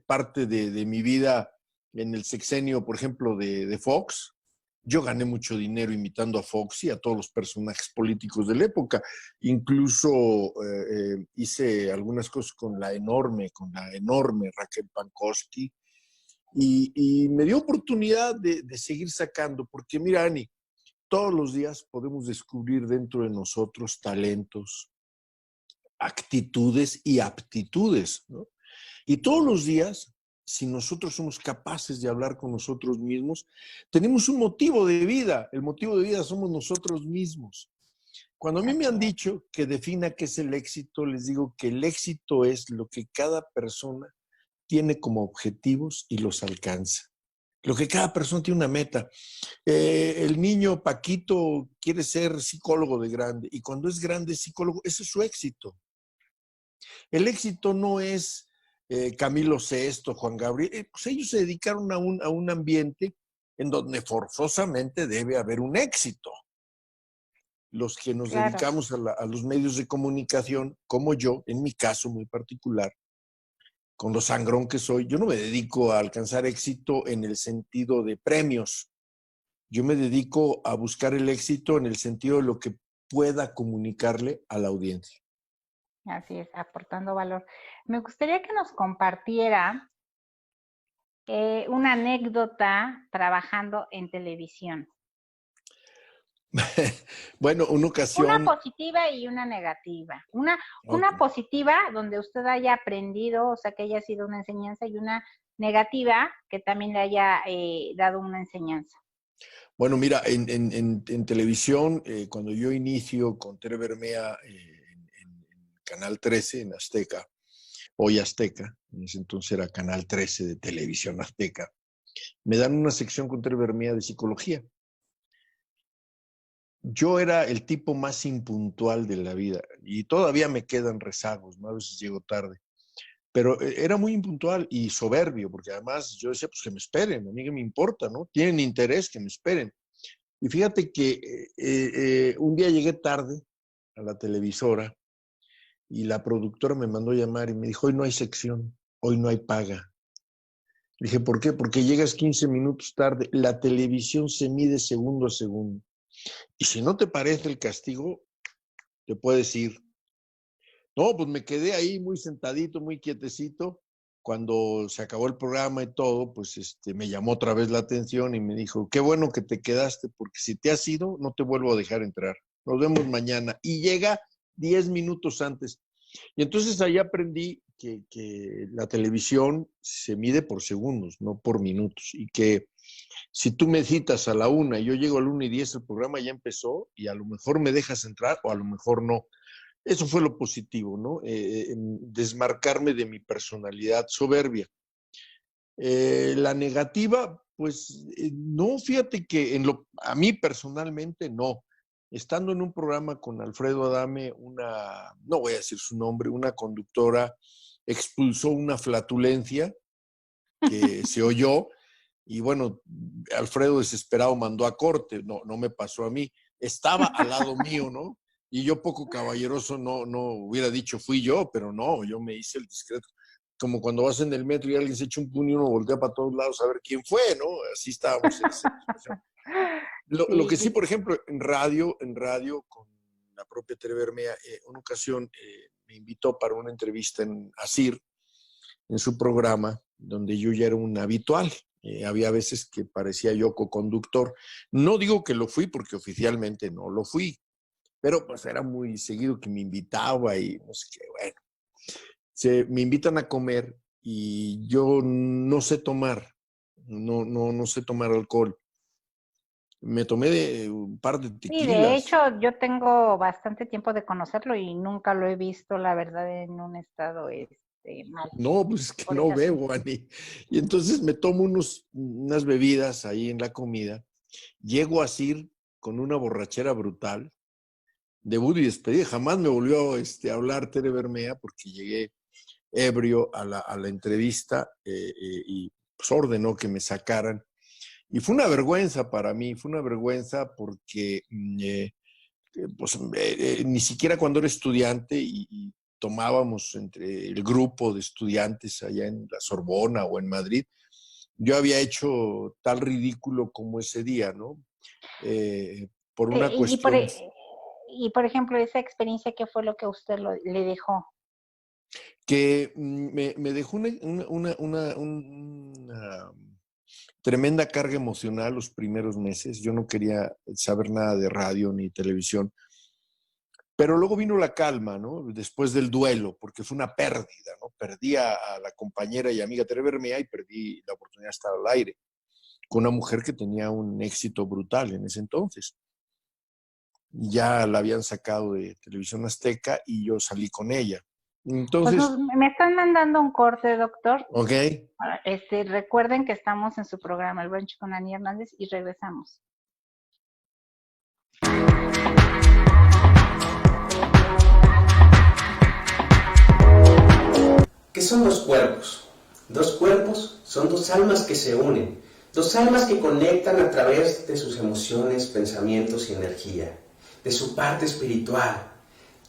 [SPEAKER 2] parte de mi vida en el sexenio, por ejemplo, de Fox, yo gané mucho dinero imitando a Fox y a todos los personajes políticos de la época. Incluso hice algunas cosas con la enorme Raquel Pankowski, y me dio oportunidad de seguir sacando, porque mira, Ani, todos los días podemos descubrir dentro de nosotros talentos, actitudes y aptitudes, ¿no? Y todos los días, si nosotros somos capaces de hablar con nosotros mismos, tenemos un motivo de vida. El motivo de vida somos nosotros mismos. Cuando a mí me han dicho que defina qué es el éxito, les digo que el éxito es lo que cada persona tiene como objetivos y los alcanza. Lo que cada persona tiene una meta. El niño Paquito quiere ser psicólogo de grande, y cuando es grande psicólogo, ese es su éxito. El éxito no es Camilo Sesto, Juan Gabriel, pues ellos se dedicaron a un ambiente en donde forzosamente debe haber un éxito. Los que nos dedicamos a los medios de comunicación, como yo, en mi caso muy particular, con lo sangrón que soy, yo no me dedico a alcanzar éxito en el sentido de premios. Yo me dedico a buscar el éxito en el sentido de lo que pueda comunicarle a la audiencia.
[SPEAKER 1] Así es, aportando valor. Me gustaría que nos compartiera una anécdota trabajando en televisión.
[SPEAKER 2] Bueno, una ocasión...
[SPEAKER 1] Una positiva y una negativa. Una positiva donde usted haya aprendido, o sea, que haya sido una enseñanza, y una negativa que también le haya dado una enseñanza.
[SPEAKER 2] Bueno, mira, en televisión, cuando yo inicio con Tere Bermea en Canal 13, en Azteca, hoy Azteca, en ese entonces era Canal 13 de Televisión Azteca, me dan una sección con Tere Bermea de psicología. Yo era el tipo más impuntual de la vida y todavía me quedan rezagos, ¿no? A veces llego tarde, pero era muy impuntual y soberbio, porque además yo decía, pues que me esperen, a mí que me importa, ¿no? Tienen interés, que me esperen. Y fíjate que un día llegué tarde a la televisora y la productora me mandó llamar y me dijo, hoy no hay sección, hoy no hay paga. Le dije, ¿por qué? Porque llegas 15 minutos tarde, la televisión se mide segundo a segundo. Y si no te parece el castigo, te puedes ir. No, pues me quedé ahí muy sentadito, muy quietecito. Cuando se acabó el programa y todo, pues me llamó otra vez la atención y me dijo, qué bueno que te quedaste, porque si te has ido, no te vuelvo a dejar entrar. Nos vemos mañana. Y llega 10 minutos antes. Y entonces ahí aprendí que la televisión se mide por segundos, no por minutos. Y que si tú me citas a la 1 y yo llego a la 1:10, el programa ya empezó y a lo mejor me dejas entrar o a lo mejor no. Eso fue lo positivo, ¿no? Desmarcarme de mi personalidad soberbia. La negativa, pues no, fíjate que a mí personalmente no. Estando en un programa con Alfredo Adame, no voy a decir su nombre, una conductora expulsó una flatulencia que se oyó. Y bueno, Alfredo desesperado mandó a corte, no me pasó a mí, estaba al lado mío, ¿no? Y yo poco caballeroso no hubiera dicho fui yo, pero no, yo me hice el discreto. Como cuando vas en el metro y alguien se echa un puño y uno voltea para todos lados a ver quién fue, ¿no? Así estábamos en esa situación. Lo que sí, por ejemplo, en radio, con la propia Tere Bermea, una ocasión me invitó para una entrevista en ASIR, en su programa, donde yo ya era un habitual. Había veces que parecía yo co-conductor. No digo que lo fui porque oficialmente no lo fui, pero pues era muy seguido que me invitaba y no sé qué, bueno. Me invitan a comer y yo no sé tomar, no sé tomar alcohol. Me tomé de un par de
[SPEAKER 1] Sí, de
[SPEAKER 2] tequilas.
[SPEAKER 1] hecho, yo tengo bastante tiempo de conocerlo y nunca lo he visto, la verdad, en un estado mal.
[SPEAKER 2] No, pues es que
[SPEAKER 1] Por
[SPEAKER 2] no
[SPEAKER 1] ese asunto.
[SPEAKER 2] bebo, Ani. Y entonces me tomo unas bebidas ahí en la comida. Llego a Sir con una borrachera brutal. Debut y despedida. Jamás me volvió a hablar Tere Bermea porque llegué ebrio a la entrevista y pues ordenó que me sacaran. Y fue una vergüenza para mí, fue una vergüenza porque pues, ni siquiera cuando era estudiante y tomábamos entre el grupo de estudiantes allá en la Sorbona o en Madrid, yo había hecho tal ridículo como ese día, ¿no? Por una
[SPEAKER 1] Y por,
[SPEAKER 2] cuestión
[SPEAKER 1] y por ejemplo, esa experiencia, ¿qué fue lo que usted le dejó?
[SPEAKER 2] que me dejó una tremenda carga emocional los primeros meses. Yo no quería saber nada de radio ni televisión. Pero luego vino la calma, ¿no? Después del duelo, porque fue una pérdida, ¿no? Perdí a la compañera y amiga Tere Bermea y perdí la oportunidad de estar al aire con una mujer que tenía un éxito brutal en ese entonces. Ya la habían sacado de Televisión Azteca y yo salí con ella. Entonces,
[SPEAKER 1] Pues me están mandando un corte, doctor.
[SPEAKER 2] ok.
[SPEAKER 1] Recuerden que estamos en su programa El Brunch con Ani Hernández y regresamos.
[SPEAKER 3] ¿Qué son dos cuerpos? Dos cuerpos son dos almas que se unen, dos almas que conectan a través de sus emociones, pensamientos y energía, de su parte espiritual.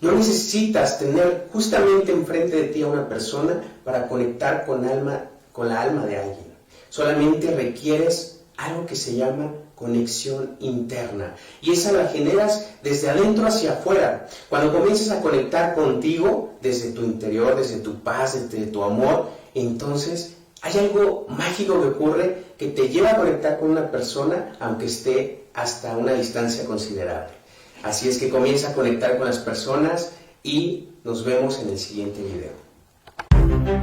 [SPEAKER 3] No necesitas tener justamente enfrente de ti a una persona para conectar con la alma de alguien. Solamente requieres algo que se llama conexión interna. Y esa la generas desde adentro hacia afuera. Cuando comienzas a conectar contigo, desde tu interior, desde tu paz, desde tu amor, entonces hay algo mágico que ocurre que te lleva a conectar con una persona, aunque esté hasta una distancia considerable. Así es que comienza a conectar con las personas y nos vemos en el siguiente video.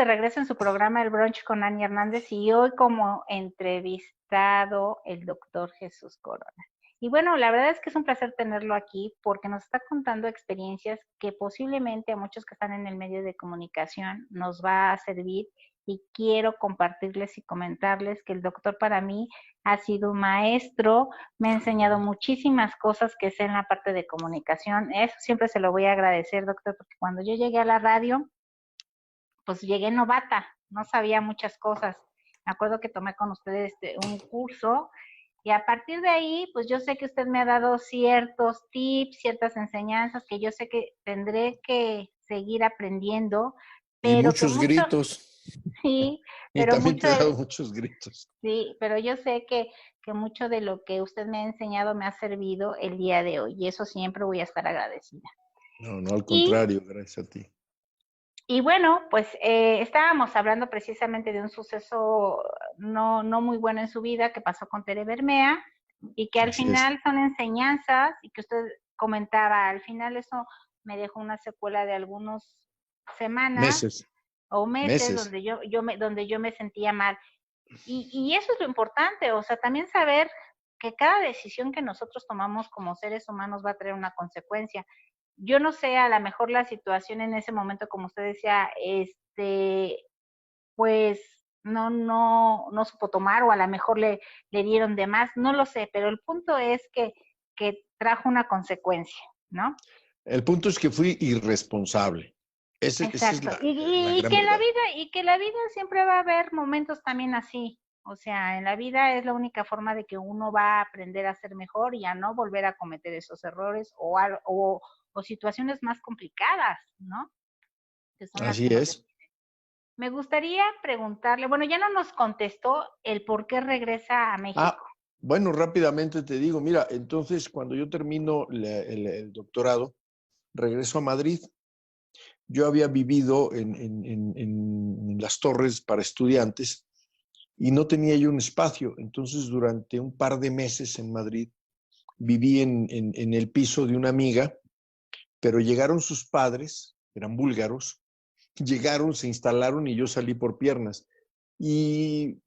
[SPEAKER 1] de regreso en su programa El Brunch con Ani Hernández y hoy como entrevistado el doctor Jesús Corona. Y bueno, la verdad es que es un placer tenerlo aquí porque nos está contando experiencias que posiblemente a muchos que están en el medio de comunicación nos va a servir y quiero compartirles y comentarles que el doctor para mí ha sido un maestro, me ha enseñado muchísimas cosas que sé en la parte de comunicación. Eso siempre se lo voy a agradecer, doctor, porque cuando yo llegué a la radio, pues llegué novata, no sabía muchas cosas. Me acuerdo que tomé con ustedes un curso y a partir de ahí, pues yo sé que usted me ha dado ciertos tips, ciertas enseñanzas que yo sé que tendré que seguir aprendiendo,
[SPEAKER 2] Y
[SPEAKER 1] pero que
[SPEAKER 2] muchos
[SPEAKER 1] mucho,
[SPEAKER 2] gritos.
[SPEAKER 1] sí,
[SPEAKER 2] Y
[SPEAKER 1] pero
[SPEAKER 2] también
[SPEAKER 1] mucho,
[SPEAKER 2] te he dado muchos gritos.
[SPEAKER 1] sí, pero yo sé que mucho de lo que usted me ha enseñado me ha servido el día de hoy y eso siempre voy a estar agradecida.
[SPEAKER 2] No, no, al
[SPEAKER 1] Y
[SPEAKER 2] contrario, gracias a ti.
[SPEAKER 1] Y bueno, pues estábamos hablando precisamente de un suceso no muy bueno en su vida que pasó con Tere Bermea y que al
[SPEAKER 2] Así es.
[SPEAKER 1] final son enseñanzas y que usted comentaba, al final eso me dejó una secuela de algunas semanas
[SPEAKER 2] Meses,
[SPEAKER 1] o meses
[SPEAKER 2] meses.
[SPEAKER 1] donde yo me sentía mal. Y eso es lo importante, o sea, también saber que cada decisión que nosotros tomamos como seres humanos va a traer una consecuencia. Yo no sé, a lo mejor la situación en ese momento, como usted decía, pues no supo tomar o a lo mejor le dieron de más, no lo sé, pero el punto es que trajo una consecuencia, ¿no?
[SPEAKER 2] El punto es que fui irresponsable. Esa es
[SPEAKER 1] Exacto.
[SPEAKER 2] la
[SPEAKER 1] Y
[SPEAKER 2] gran
[SPEAKER 1] que en la
[SPEAKER 2] verdad.
[SPEAKER 1] vida, y que en la vida siempre va a haber momentos también así. O sea, en la vida es la única forma de que uno va a aprender a ser mejor y a no volver a cometer esos errores o situaciones más complicadas, ¿no? Que son las
[SPEAKER 2] Así
[SPEAKER 1] que nos
[SPEAKER 2] es.
[SPEAKER 1] definen. Me gustaría preguntarle, bueno, ya no nos contestó el por qué regresa a
[SPEAKER 2] Ah,
[SPEAKER 1] México.
[SPEAKER 2] bueno, rápidamente te digo, mira, entonces cuando yo termino el doctorado, regreso a Madrid. Yo había vivido en las torres para estudiantes y no tenía yo un espacio. Entonces, durante un par de meses en Madrid, viví en el piso de una amiga, pero llegaron sus padres, eran búlgaros, llegaron, se instalaron y yo salí por piernas. Y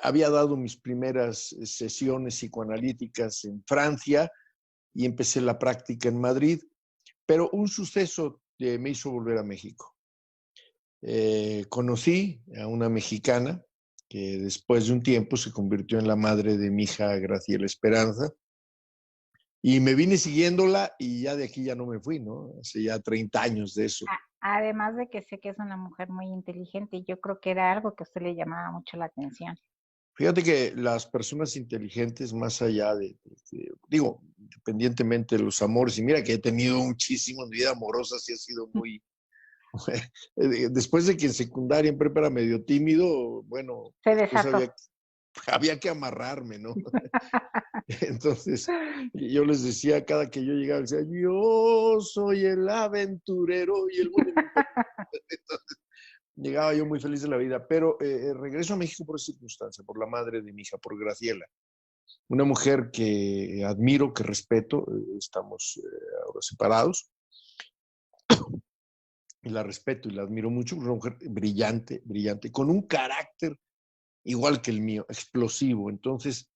[SPEAKER 2] había dado mis primeras sesiones psicoanalíticas en Francia y empecé la práctica en Madrid, pero un suceso me hizo volver a México. Conocí a una mexicana que después de un tiempo se convirtió en la madre de mi hija Graciela Esperanza. Y me vine siguiéndola y ya de aquí ya no me fui, ¿no? Hace ya 30 años de eso.
[SPEAKER 1] Además de que sé que es una mujer muy inteligente y yo creo que era algo que a usted le llamaba mucho la atención.
[SPEAKER 2] Fíjate que las personas inteligentes, más allá digo, independientemente de los amores, y mira que he tenido muchísimo en vida amorosa, sí ha sido muy... Después de que en secundaria, en prepa era medio tímido, bueno,
[SPEAKER 1] Se
[SPEAKER 2] después
[SPEAKER 1] desató.
[SPEAKER 2] había que amarrarme, ¿no? Entonces, yo les decía cada que yo llegaba, decía, yo soy el aventurero y el mundo me importa. Entonces, llegaba yo muy feliz de la vida, pero regreso a México por esa circunstancia, por la madre de mi hija, por Graciela. Una mujer que admiro, que respeto, estamos ahora separados, y la respeto y la admiro mucho, una mujer brillante, brillante, con un carácter igual que el mío, explosivo. Entonces,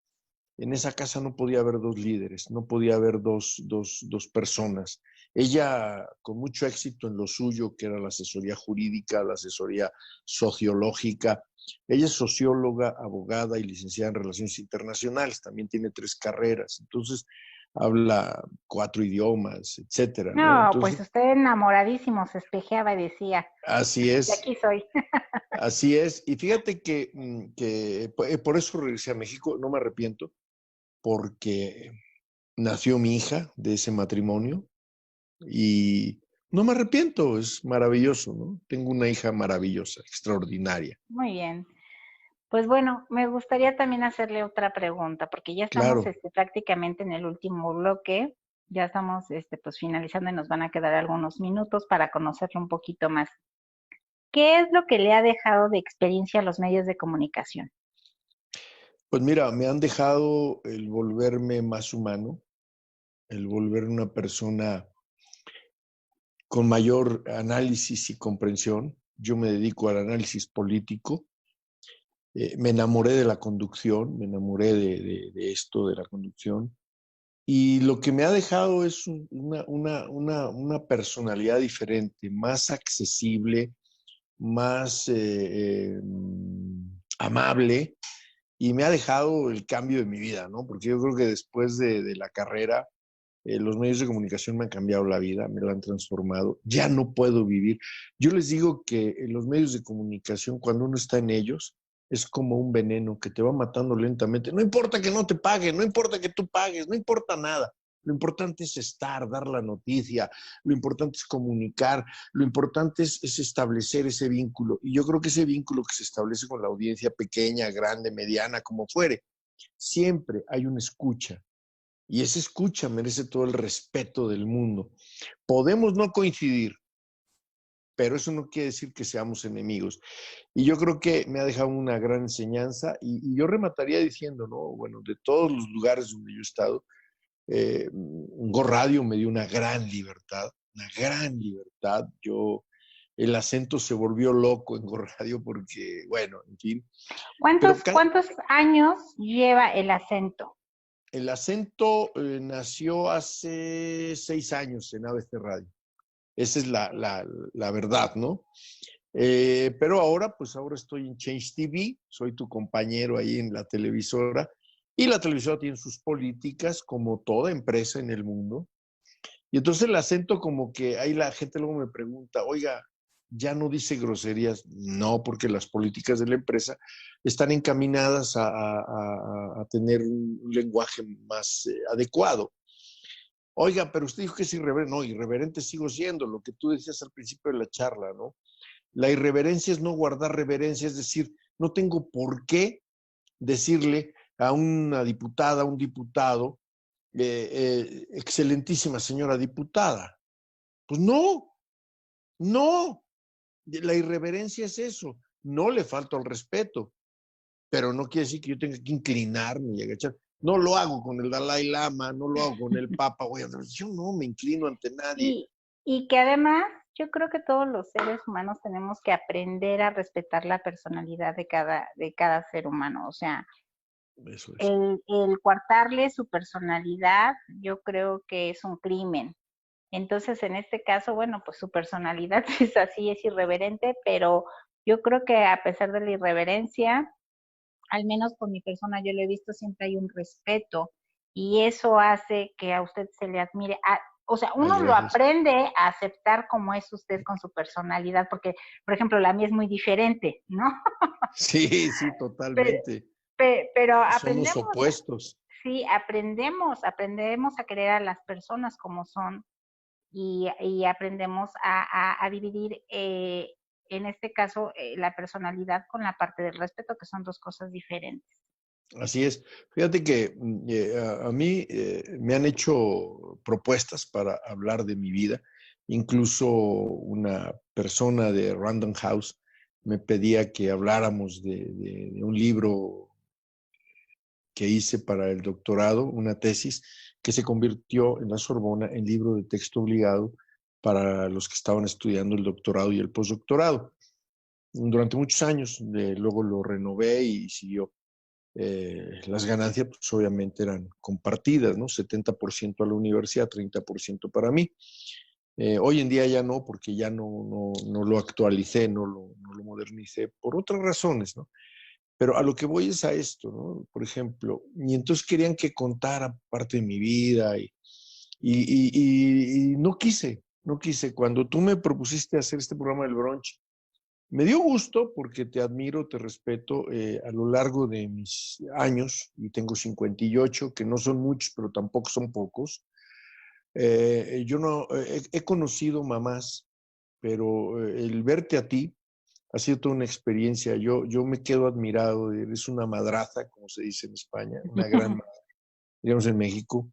[SPEAKER 2] en esa casa no podía haber dos líderes, no podía haber dos personas. Ella, con mucho éxito en lo suyo, que era la asesoría jurídica, la asesoría sociológica. Ella es socióloga, abogada y licenciada en Relaciones Internacionales. También tiene 3 carreras. Entonces, habla 4 idiomas, etcétera, ¿no?
[SPEAKER 1] No, pues
[SPEAKER 2] Entonces,
[SPEAKER 1] usted enamoradísimo se espejeaba y decía,
[SPEAKER 2] así
[SPEAKER 1] de
[SPEAKER 2] es.
[SPEAKER 1] aquí soy.
[SPEAKER 2] Así es. Y fíjate que por eso regresé a México, no me arrepiento, porque nació mi hija de ese matrimonio y no me arrepiento, es maravilloso, ¿no? Tengo una hija maravillosa, extraordinaria.
[SPEAKER 1] Muy bien. Pues bueno, me gustaría también hacerle otra pregunta, porque ya estamos
[SPEAKER 2] Claro,
[SPEAKER 1] prácticamente en el último bloque, ya estamos pues finalizando y nos van a quedar algunos minutos para conocerlo un poquito más. ¿Qué es lo que le ha dejado de experiencia a los medios de comunicación?
[SPEAKER 2] pues mira, me han dejado el volverme más humano, el volver una persona con mayor análisis y comprensión, yo me dedico al análisis político. Me enamoré de la conducción, me enamoré de esto, de la conducción. Y lo que me ha dejado es una personalidad diferente, más accesible, más amable, y me ha dejado el cambio de mi vida, ¿no? Porque yo creo que después de la carrera, los medios de comunicación me han cambiado la vida, me la han transformado. Ya no puedo vivir. Yo les digo que los medios de comunicación, cuando uno está en ellos, es como un veneno que te va matando lentamente. No importa que no te paguen, no importa que tú pagues, no importa nada. Lo importante es estar, dar la noticia, lo importante es comunicar, lo importante es establecer ese vínculo. Y yo creo que ese vínculo que se establece con la audiencia pequeña, grande, mediana, como fuere, siempre hay una escucha. Y esa escucha merece todo el respeto del mundo. Podemos no coincidir, pero eso no quiere decir que seamos enemigos. Y yo creo que me ha dejado una gran enseñanza y yo remataría diciendo, ¿no? Bueno, de todos los lugares donde yo he estado, Go Radio me dio una gran libertad, una gran libertad. El acento se volvió loco en Go Radio porque, bueno, en fin.
[SPEAKER 1] ¿Cuántos años lleva el acento?
[SPEAKER 2] El acento nació hace 6 años en ABC Radio. Esa es la verdad, ¿no? Pero ahora estoy en Change TV, soy tu compañero ahí en la televisora, y la televisora tiene sus políticas, como toda empresa en el mundo. Y entonces el acento, como que ahí la gente luego me pregunta, oiga, ¿ya no dice groserías? No, porque las políticas de la empresa están encaminadas a tener un lenguaje más adecuado. Oiga, pero usted dijo que es irreverente. No, irreverente sigo siendo, lo que tú decías al principio de la charla, ¿no? La irreverencia es no guardar reverencia, es decir, no tengo por qué decirle a una diputada, a un diputado, excelentísima señora diputada. Pues no, no. La irreverencia es eso. No le falto al respeto, pero no quiere decir que yo tenga que inclinarme y agachar. No lo hago con el Dalai Lama, no lo hago con el Papa. Yo no me inclino ante nadie.
[SPEAKER 1] Y que además yo creo que todos los seres humanos tenemos que aprender a respetar la personalidad de cada ser humano. O sea,
[SPEAKER 2] eso es.
[SPEAKER 1] el coartarle su personalidad, yo creo que es un crimen. Entonces, en este caso, bueno, pues su personalidad es así, es irreverente, pero yo creo que a pesar de la irreverencia, al menos por mi persona, yo lo he visto, siempre hay un respeto y eso hace que a usted se le admire. O sea, uno lo aprende a aceptar como es usted con su personalidad, porque, por ejemplo, la mía es muy diferente, ¿no?
[SPEAKER 2] Sí, sí, totalmente.
[SPEAKER 1] Pero aprendemos.
[SPEAKER 2] Somos opuestos.
[SPEAKER 1] Sí, aprendemos a querer a las personas como son y aprendemos a dividir, en este caso, la personalidad con la parte del respeto, que son dos cosas diferentes.
[SPEAKER 2] Así es. Fíjate que a mí me han hecho propuestas para hablar de mi vida. Incluso una persona de Random House me pedía que habláramos de un libro que hice para el doctorado, una tesis que se convirtió en la Sorbona en libro de texto obligado para los que estaban estudiando el doctorado y el postdoctorado. Durante muchos años, luego lo renové y siguió. Las ganancias, pues obviamente eran compartidas, ¿no? 70% a la universidad, 30% para mí. Hoy en día ya no, porque ya no lo actualicé, no lo modernicé, por otras razones, ¿no? Pero a lo que voy es a esto, ¿no? Por ejemplo, y entonces querían que contara parte de mi vida y no quise. Cuando tú me propusiste hacer este programa del brunch, me dio gusto porque te admiro, te respeto a lo largo de mis años, y tengo 58, que no son muchos, pero tampoco son pocos. Yo no he conocido mamás, pero el verte a ti ha sido toda una experiencia. Yo me quedo admirado, eres una madraza, como se dice en España, una gran madre, digamos en México,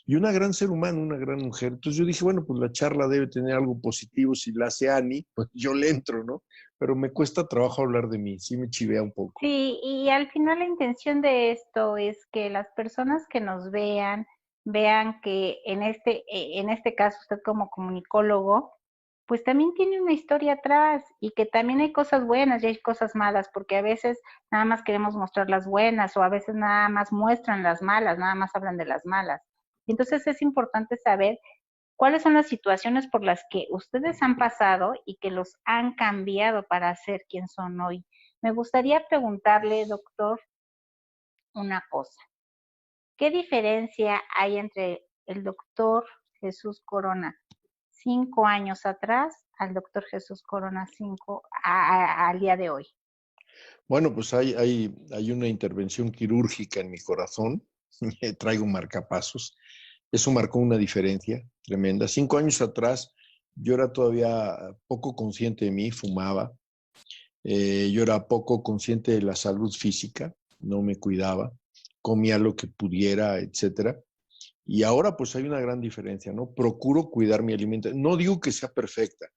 [SPEAKER 2] y una gran ser humano, una gran mujer. Entonces yo dije, bueno, pues la charla debe tener algo positivo, si la hace Ani, pues yo le entro, ¿no? Pero me cuesta trabajo hablar de mí, sí me chivea un poco.
[SPEAKER 1] Sí, y al final la intención de esto es que las personas que nos vean que en este caso usted como comunicólogo, pues también tiene una historia atrás y que también hay cosas buenas y hay cosas malas, porque a veces nada más queremos mostrar las buenas o a veces nada más muestran las malas, nada más hablan de las malas. Entonces es importante saber cuáles son las situaciones por las que ustedes han pasado y que los han cambiado para ser quien son hoy. Me gustaría preguntarle, doctor, una cosa. ¿Qué diferencia hay entre el doctor Jesús Corona 5 años atrás al doctor Jesús Corona al día de hoy?
[SPEAKER 2] Bueno, pues hay una intervención quirúrgica en mi corazón. Traigo marcapasos. Eso marcó una diferencia tremenda. 5 años atrás yo era todavía poco consciente de mí, fumaba. Yo era poco consciente de la salud física, no me cuidaba, comía lo que pudiera, etcétera. Y ahora pues hay una gran diferencia, ¿no? Procuro cuidar mi alimentación. No digo que sea perfecta,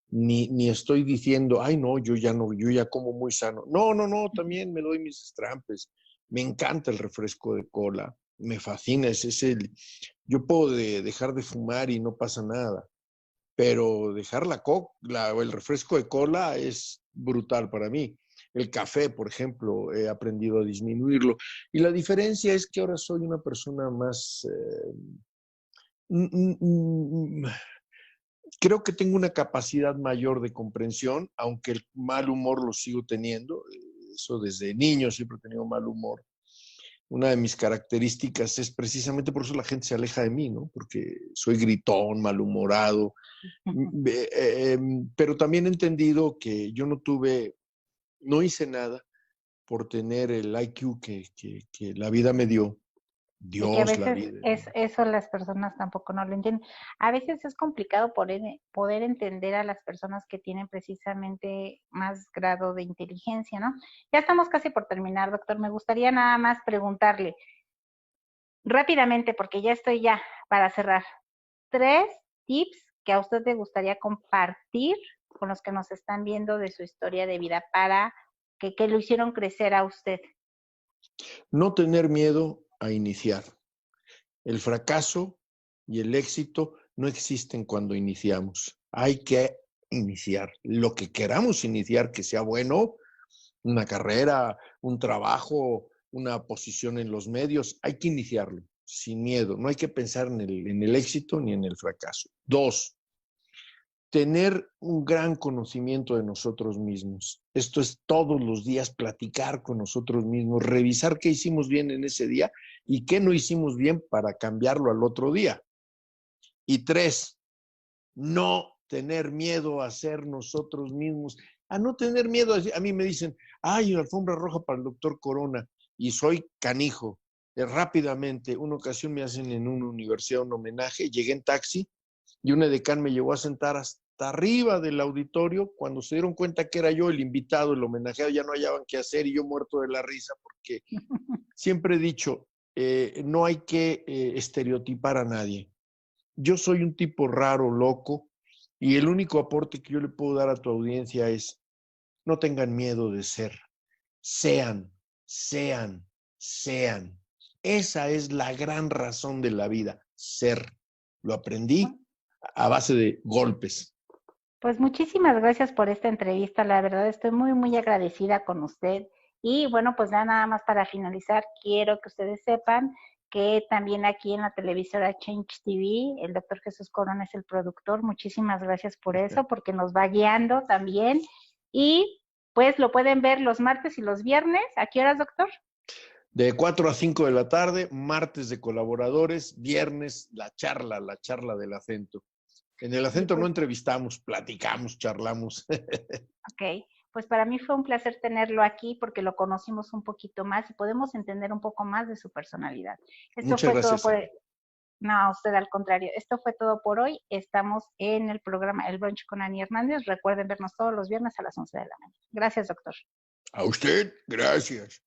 [SPEAKER 2] ni estoy diciendo, ay no, yo ya como muy sano. No, también me doy mis estrampes. Me encanta el refresco de cola, me fascina, yo puedo dejar de fumar y no pasa nada, pero dejar el refresco de cola es brutal para mí. El café, por ejemplo, he aprendido a disminuirlo. Y la diferencia es que ahora soy una persona más... creo que tengo una capacidad mayor de comprensión, aunque el mal humor lo sigo teniendo. Eso desde niño siempre he tenido mal humor. Una de mis características es precisamente por eso la gente se aleja de mí, ¿no? Porque soy gritón, malhumorado. Pero también he entendido que yo no hice nada por tener el IQ que la vida me dio.
[SPEAKER 1] Y que a
[SPEAKER 2] Dios, la
[SPEAKER 1] veces
[SPEAKER 2] vida.
[SPEAKER 1] eso las personas tampoco no lo entienden. A veces es complicado poder entender a las personas que tienen precisamente más grado de inteligencia, ¿no? Ya estamos casi por terminar, doctor. Me gustaría nada más preguntarle rápidamente, porque ya estoy para cerrar, 3 tips que a usted le gustaría compartir con los que nos están viendo de su historia de vida para que lo hicieron crecer a usted.
[SPEAKER 2] No tener miedo a iniciar. El fracaso y el éxito no existen cuando iniciamos. Hay que iniciar lo que queramos iniciar, que sea bueno, una carrera, un trabajo, una posición en los medios. Hay que iniciarlo sin miedo. No hay que pensar en el éxito ni en el fracaso. 2, tener un gran conocimiento de nosotros mismos. Esto es todos los días platicar con nosotros mismos, revisar qué hicimos bien en ese día y qué no hicimos bien para cambiarlo al otro día. Y 3, no tener miedo a ser nosotros mismos, a no tener miedo. A mí me dicen, ay, alfombra roja para el doctor Corona, y soy canijo. Rápidamente, una ocasión me hacen en una universidad un homenaje, llegué en taxi, y un edecán me llevó a sentar hasta arriba del auditorio. Cuando se dieron cuenta que era yo el invitado, el homenajeado, ya no hallaban qué hacer y yo muerto de la risa, porque siempre he dicho, no hay que estereotipar a nadie. Yo soy un tipo raro, loco, y el único aporte que yo le puedo dar a tu audiencia es, no tengan miedo de ser. Sean. Esa es la gran razón de la vida, ser. Lo aprendí a base de golpes.
[SPEAKER 1] Pues muchísimas gracias por esta entrevista, la verdad estoy muy, muy agradecida con usted. Y bueno, pues nada más para finalizar, quiero que ustedes sepan que también aquí en la televisora Change TV, el doctor Jesús Corona es el productor. Muchísimas gracias por eso, porque nos va guiando también. Y pues lo pueden ver los martes y los viernes. ¿A qué horas, doctor?
[SPEAKER 2] De 4 a 5 de la tarde, martes de colaboradores, viernes la charla del acento. En el acento pues, no entrevistamos, platicamos, charlamos.
[SPEAKER 1] Ok, pues para mí fue un placer tenerlo aquí porque lo conocimos un poquito más y podemos entender un poco más de su personalidad. Esto
[SPEAKER 2] Muchas
[SPEAKER 1] fue
[SPEAKER 2] gracias.
[SPEAKER 1] Todo por... No, usted al contrario. Esto fue todo por hoy. Estamos en el programa El Brunch con Ani Hernández. Recuerden vernos todos los viernes a las 11 de la mañana. Gracias, doctor.
[SPEAKER 2] A usted, gracias.